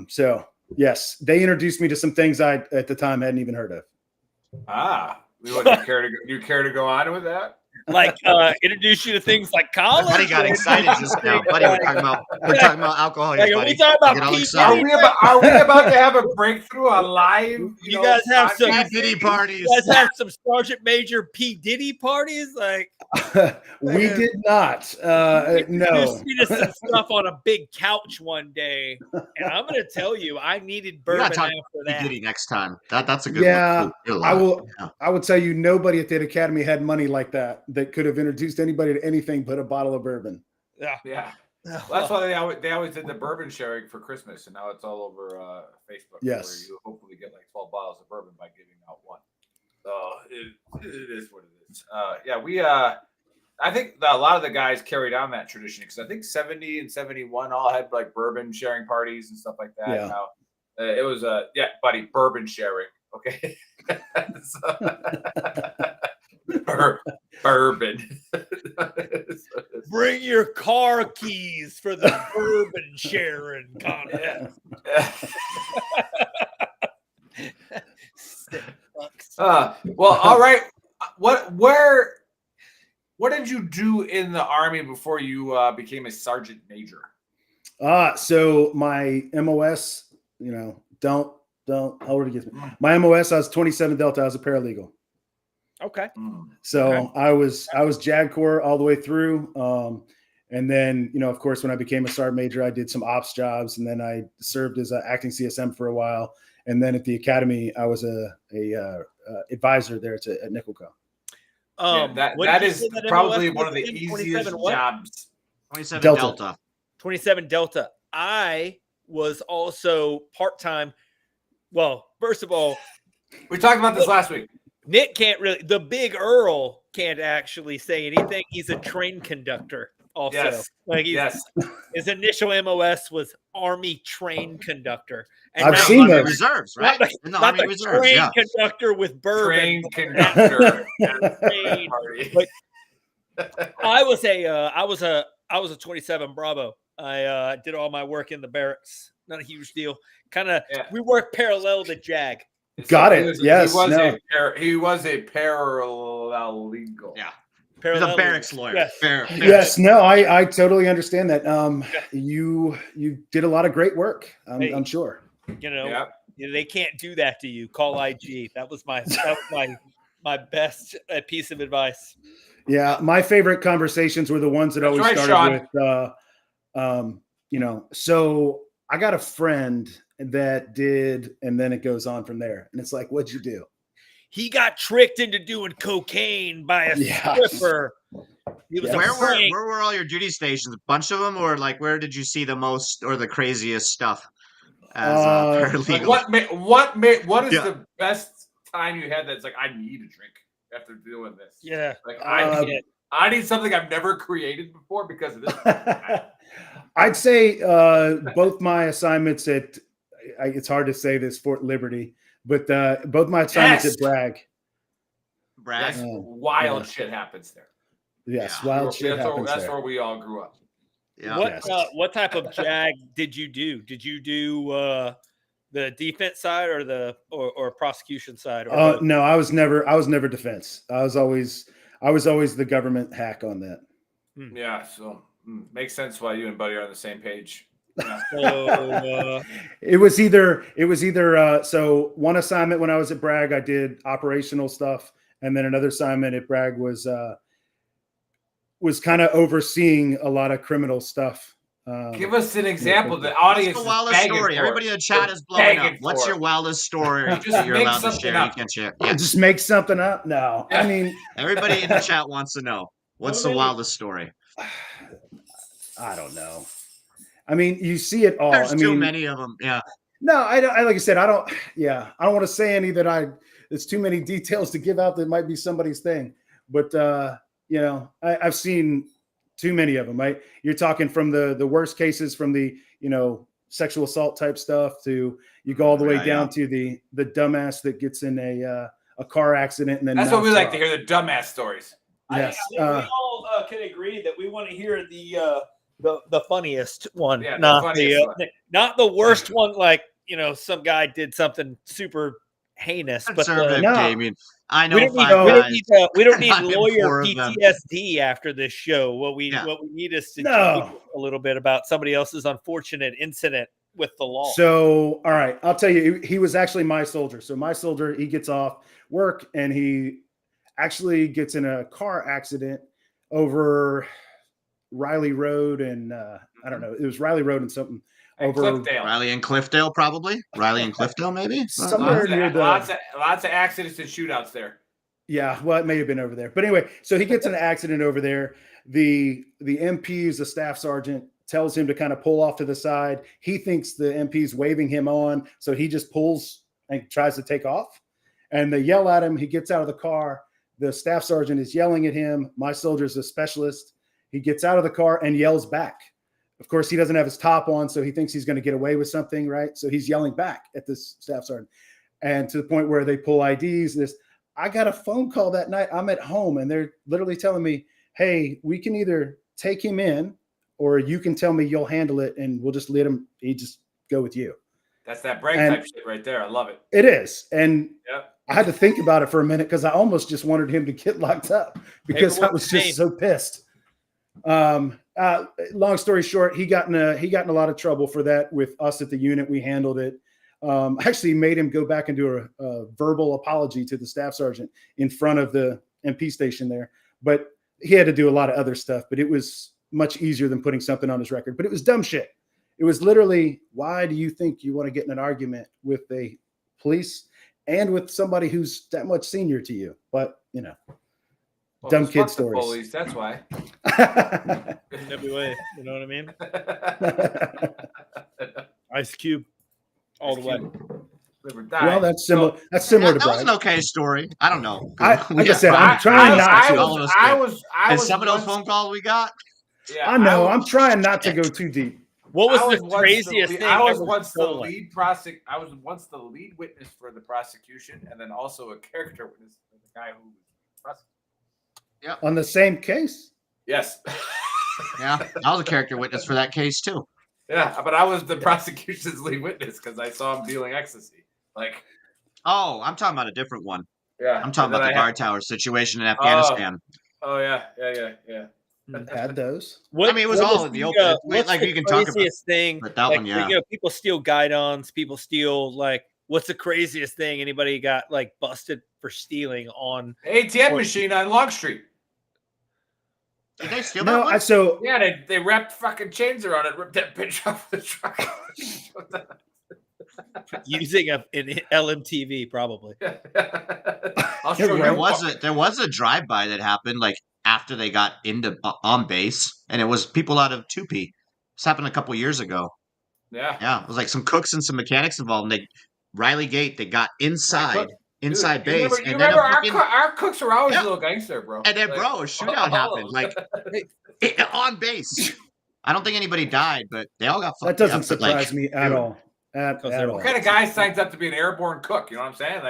So yes, they introduced me to some things I at the time hadn't even heard of. You care to go on with that? Like introduce you to things like college. Buddy got excited just now. Buddy, we're talking about alcohol. Like, Here, are buddy. we talking about Get all P. excited. Are we about to have a breakthrough on live? You guys have some P. Diddy parties. You guys have some Sergeant Major P. Diddy parties? Like We did not. No. Introduced me to some stuff on a big couch one day, and I'm going to tell you, I needed bourbon after that. Diddy next time. That's a good Yeah, one. I will. Yeah. I will tell you, nobody at that academy had money like that could have introduced anybody to anything but a bottle of bourbon. Yeah. Well, that's why they always did the bourbon sharing for Christmas, and now it's all over Facebook. Yes. Where you hopefully get like 12 bottles of bourbon by giving out one. So it is what it is. I think a lot of the guys carried on that tradition because I think 70 and 71 all had like bourbon sharing parties and stuff like that. Yeah. Now, it was buddy, bourbon sharing. Okay. Bourbon. Bring your car keys for the bourbon sharing contest. Well, all right. What did you do in the Army before you became a sergeant major? So my MOS, don't hold it against me. My MOS, I was 27 Delta. I was a paralegal. Okay. So I was JAG Corps all the way through. And then, of course, when I became a sergeant major, I did some ops jobs, and then I served as an acting CSM for a while. And then at the academy, I was a advisor there at Nickelco. That is probably one of the easiest jobs. 27 Delta. 27 Delta. I was also part-time. Well, first of all, we talked about this last week. Nick can't really, the big Earl can't actually say anything. He's a train conductor also. Yes. His initial MOS was Army train conductor. And I've seen those. Reserves, right? In the Army Reserves, train conductor with bourbon. Train conductor. I was a 27 Bravo. I did all my work in the barracks. Not a huge deal. We worked parallel to JAG. Got it. Yes. He was a paralegal. Yeah. He's a barracks lawyer. Yes. Yes. No, I totally understand that. You did a lot of great work. I'm sure. They can't do that to you. Call IG. That was my best piece of advice. Yeah, my favorite conversations were the ones that always started with, so I got a friend that did, and then it goes on from there. And it's like, what'd you do? He got tricked into doing cocaine by a stripper. Where were all your duty stations? A bunch of them, or like where did you see the most or the craziest stuff as a paralegal? What is the best time you had that's like, I need a drink after doing this? Yeah. Like I need something I've never created before because of this. I'd say both my assignments at, it's hard to say this, Fort Liberty, but both my assignments at Bragg. Wild shit happens there. Yes, wild shit happens there. That's where we all grew up. Yeah. What type of JAG did you do? Did you do the defense side or the or prosecution side? No, I was never defense. I was always the government hack on that. Yeah, so makes sense why you and Buddy are on the same page. Yeah. So, It was either so one assignment when I was at Bragg, I did operational stuff, and then another assignment at Bragg was kind of overseeing a lot of criminal stuff. Give us an example. The audience What's is the wildest begging story? for Everybody it. in the chat They're is blowing up. begging What's for your it. wildest story Just that you're make allowed to something share? up. You can't share. Yeah. Yeah. Just make something up. No, I mean, Everybody in the chat wants to know what's the wildest story. I don't know. I mean, you see it all. There's I too mean, many of them. Yeah. No, I like I said, I don't. Yeah, I don't want to say any that It's too many details to give out that might be somebody's thing. But I've seen too many of them. Right? You're talking from the worst cases, from the sexual assault type stuff, to you go all the way down to the dumbass that gets in a car accident and then that's what we like to hear, the dumbass stories. Yes, I think we all can agree that we want to hear the funniest one, Yeah, not the worst one. Like some guy did something super heinous, but gaming. I know we don't need lawyer PTSD after this show. What we need is to talk a little bit about somebody else's unfortunate incident with the law. So, all right, I'll tell you, he was actually my soldier. So my soldier, he gets off work and he actually gets in a car accident over Riley Road and I don't know, it was Riley Road and something over Cliffdale. Riley and Cliffdale, probably. Riley and Cliffdale, maybe. Somewhere near lots of accidents and shootouts there. Yeah, well, it may have been over there, but anyway, so he gets in an accident over there. The MP is the staff sergeant, tells him to kind of pull off to the side. He thinks the MP's waving him on, so he just pulls and tries to take off. And they yell at him. He gets out of the car. The staff sergeant is yelling at him. My soldier's a specialist. He gets out of the car and yells back. Of course, he doesn't have his top on, so he thinks he's going to get away with something, right? So he's yelling back at this staff sergeant. And to the point where they pull IDs. I got a phone call that night. I'm at home, and they're literally telling me, hey, we can either take him in or you can tell me you'll handle it, and we'll just let him just go with you. That's that Bragg type shit right there. I love it. It is. And I had to think about it for a minute because I almost just wanted him to get locked up because I was just so pissed. Long story short, he got in a lot of trouble for that with us at the unit. We handled it. Actually made him go back and do a verbal apology to the staff sergeant in front of the MP station there. But he had to do a lot of other stuff, but it was much easier than putting something on his record. But it was dumb shit. It was literally, why do you think you want to get in an argument with a police and with somebody who's that much senior to you? But, dumb kid stories. Police, that's why. NWA, you know what I mean? Ice Cube. All the way. Well, that's similar. That's similar to that Bragg. was an okay story. I don't know. Like I said, I'm trying not to. I was some of those phone calls we got. Yeah, I know. I'm trying not to go too deep. What was the craziest thing? I was once the lead witness for the prosecution, and then also a character witness for the guy who was prosecuted. Yeah. On the same case. Yes. Yeah, I was a character witness for that case too. Yeah, but I was the prosecution's lead witness because I saw him dealing ecstasy. Oh, I'm talking about a different one. Yeah, I'm talking about the guard tower situation in Afghanistan. Oh yeah. Had those. It was all in the open. Like you can talk about thing. But that one, yeah. People steal guidons. People steal what's the craziest thing anybody got busted for stealing on ATM machine on Long Street? Did they steal that one? They wrapped fucking chains around it, ripped that bitch off the truck. Using an LMTV, probably. I'll show you. There was a drive-by that happened after they got into on base, and it was people out of 2P. This happened a couple years ago. Yeah, it was some cooks and some mechanics involved. And Riley Gate, they got inside base. You remember our cooks were always a little gangster, bro. And then, a shootout happened on base. I don't think anybody died, but they all got fucked. That doesn't surprise me at all. What kind of guy signs up to be an airborne cook? You know what I'm saying?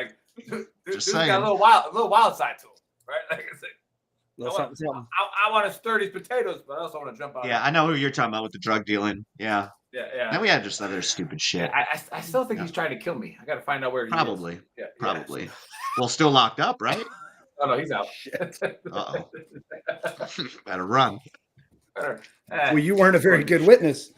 Dude's got a little wild side to him, right? I want to stir these potatoes, but I also want to jump out. Yeah, I know who you're talking about with the drug dealing. Yeah. Then we had just other stupid shit. I still think he's trying to kill me. I got to find out where he is. Probably. Well, still locked up, right? Oh no, he's out. Uh-oh. Better run. Well, you weren't a very good witness.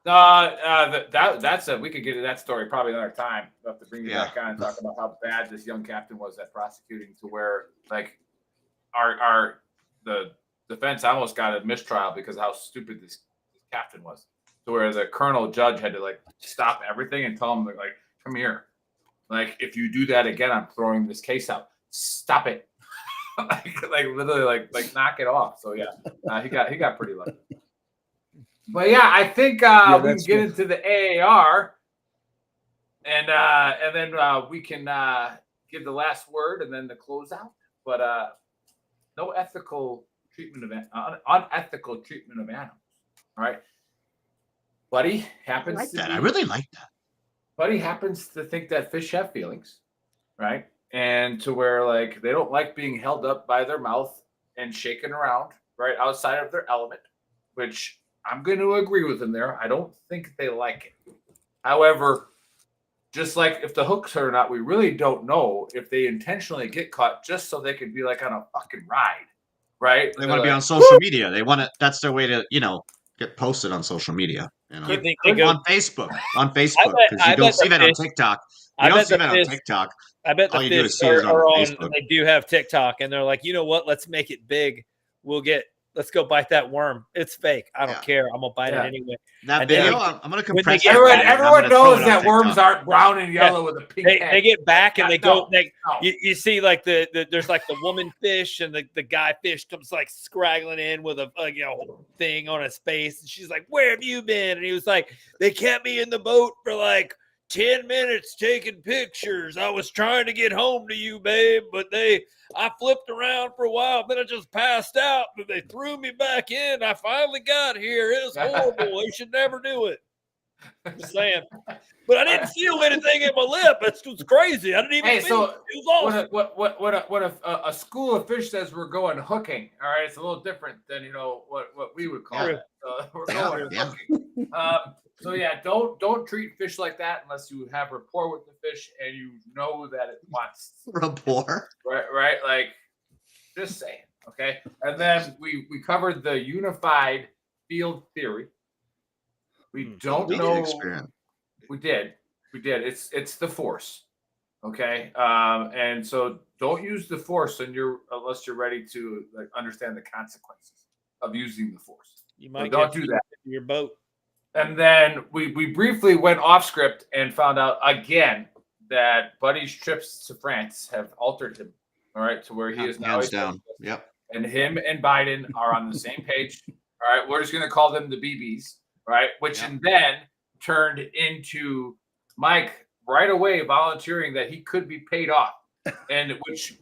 That's we could get to that story probably another time. We'll have to bring you back on and talk about how bad this young captain was at prosecuting, to where like the defense almost got a mistrial because of how stupid this captain was. To where the colonel judge had to like stop everything and tell him like, come here. Like, if you do that again, I'm throwing this case out. Stop it. like literally like knock it off. So yeah, he got pretty lucky. But yeah, I think we can get into the AAR, and then we can give the last word and then the closeout. But no ethical treatment of unethical treatment of animals. All right, Buddy happens I really like that. Buddy happens to think that fish have feelings, right? And to where like they don't like being held up by their mouth and shaken around right outside of their element, which I'm going to agree with him there. I don't think they like it. However, just like if the hooks are or not, we really don't know if they intentionally get caught just so they can be like on a fucking ride, right? They want to be on social media. They want to. That's their way to, get posted on social media. On Facebook, because you don't see that on TikTok. You don't see that on TikTok. I bet all the you do fish is see it on Facebook. they do have TikTok, and they're like, you know what? Let's make it big. Let's go bite that worm. It's fake. I don't care. I'm gonna bite it anyway. That and video, I'm gonna compress. Everyone knows that worms aren't brown and yellow with a pink head. They get back and they go. You see, like there's like the woman fish and the guy fish comes like scraggling in with a thing on his face, and she's like, "Where have you been?" And he was like, "They kept me in the boat for like 10 minutes taking pictures. I was trying to get home to you, babe, but I flipped around for a while, then I just passed out, but they threw me back in. I finally got here. It was horrible. They should never do it." I'm just saying. But I didn't feel anything in my lip. It was crazy. I didn't even feel it. It was awesome. When a school of fish says we're going hooking, all right, it's a little different than what we would call it. We're going hooking. So yeah, don't treat fish like that unless you have rapport with the fish and you know that it wants rapport. Right. Like, just saying. Okay. And then we covered the unified field theory. We don't know. We did. It's the force. Okay. And so don't use the force unless you're ready to like understand the consequences of using the force. You might don't do that in your boat. And then we briefly went off script and found out again that Buddy's trips to France have altered him. All right, to where he is now down. Yep. And him and Biden are on the same page. All right, we're just going to call them the BBs. Right, which then turned into Mike right away volunteering that he could be paid off, and which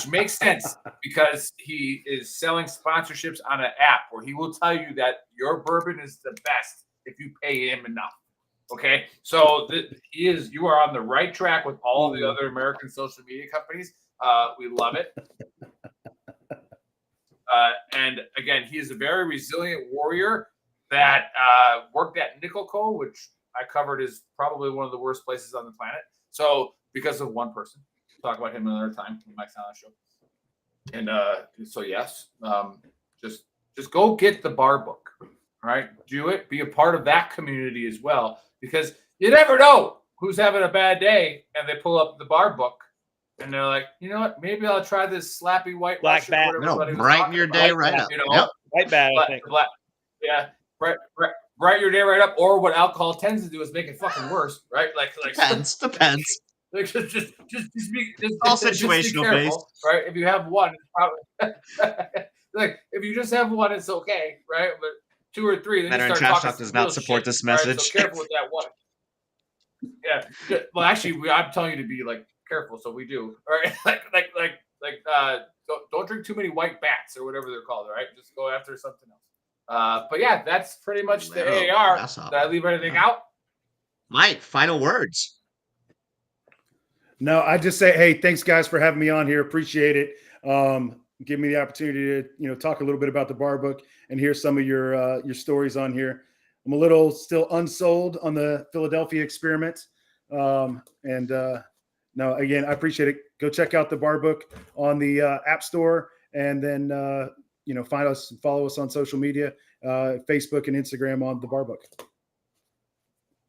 makes sense because he is selling sponsorships on an app where he will tell you that your bourbon is the best if you pay him enough. Okay, so you are on the right track with all the other American social media companies. We love it. And again, he is a very resilient warrior that worked at Nickel Co., which I covered is probably one of the worst places on the planet. So because of one person, we'll talk about him another time in my silent show. And so yes, just go get the bar book. All right, do it. Be a part of that community as well, because you never know who's having a bad day and they pull up the bar book and they're like, you know what? Maybe I'll try this slappy white black bat. Brighten your day right up. White bat. I think. Yeah. Brighten your day right up, or what alcohol tends to do is make it fucking worse, right? Like depends. Like just all situational based, right? If you have one, it's probably like if you just have one, it's okay, right? But 2 or 3, then Veteran you start Trash talking Talk does not support shit, this message. Right? So careful with that one. Yeah. Well, actually, I'm telling you to be like careful, so we do. All right, don't drink too many white bats or whatever they're called. All right, just go after something else. But yeah, that's pretty much the AAR. Did I leave anything out? Mike, final words. No, I just say, hey, thanks guys for having me on here. Appreciate it. Give me the opportunity to, talk a little bit about the bar book and hear some of your stories on here. I'm a little still unsold on the Philadelphia experiment. No, again, I appreciate it. Go check out the bar book on the App Store, and then find us and follow us on social media, Facebook and Instagram on The Bar Book.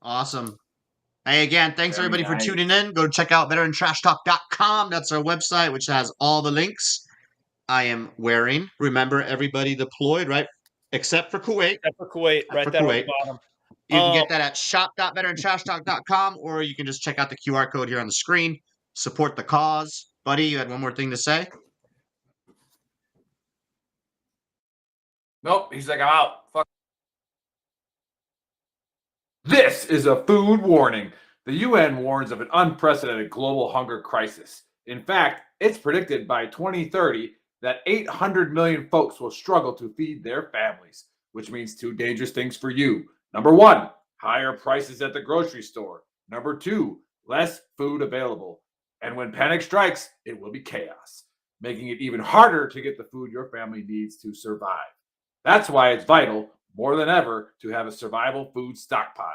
Awesome. Hey, again, thanks Very everybody for nice. tuning in. Go check out VeteranTrashTalk.com. That's our website, which has all the links. I am wearing, remember, everybody deployed, right? Except for Kuwait. Except for Kuwait, right there on the bottom. You can get that at shop.veterantrashtalk.com, or you can just check out the QR code here on the screen. Support the cause. Buddy, you had one more thing to say? Nope. He's like, I'm out. Fuck. This is a food warning. The UN warns of an unprecedented global hunger crisis. In fact, it's predicted by 2030 that 800 million folks will struggle to feed their families, which means two dangerous things for you. Number one, higher prices at the grocery store. Number two, less food available. And when panic strikes, it will be chaos, making it even harder to get the food your family needs to survive. That's why it's vital, more than ever, to have a survival food stockpile.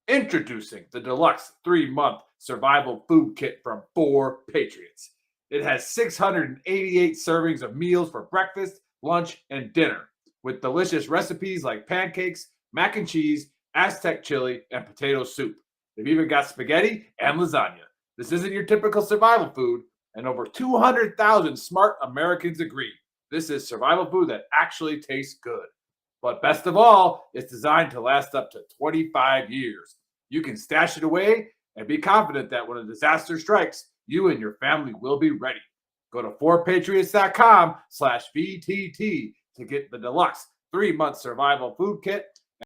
Introducing the deluxe 3-month survival food kit from 4 Patriots. It has 688 servings of meals for breakfast, lunch, and dinner, with delicious recipes like pancakes, mac and cheese, Aztec chili, and potato soup. They've even got spaghetti and lasagna. This isn't your typical survival food, and over 200,000 smart Americans agree. This is survival food that actually tastes good. But best of all, it's designed to last up to 25 years. You can stash it away and be confident that when a disaster strikes, you and your family will be ready. Go to 4patriots.com/VTT to get the deluxe 3-month survival food kit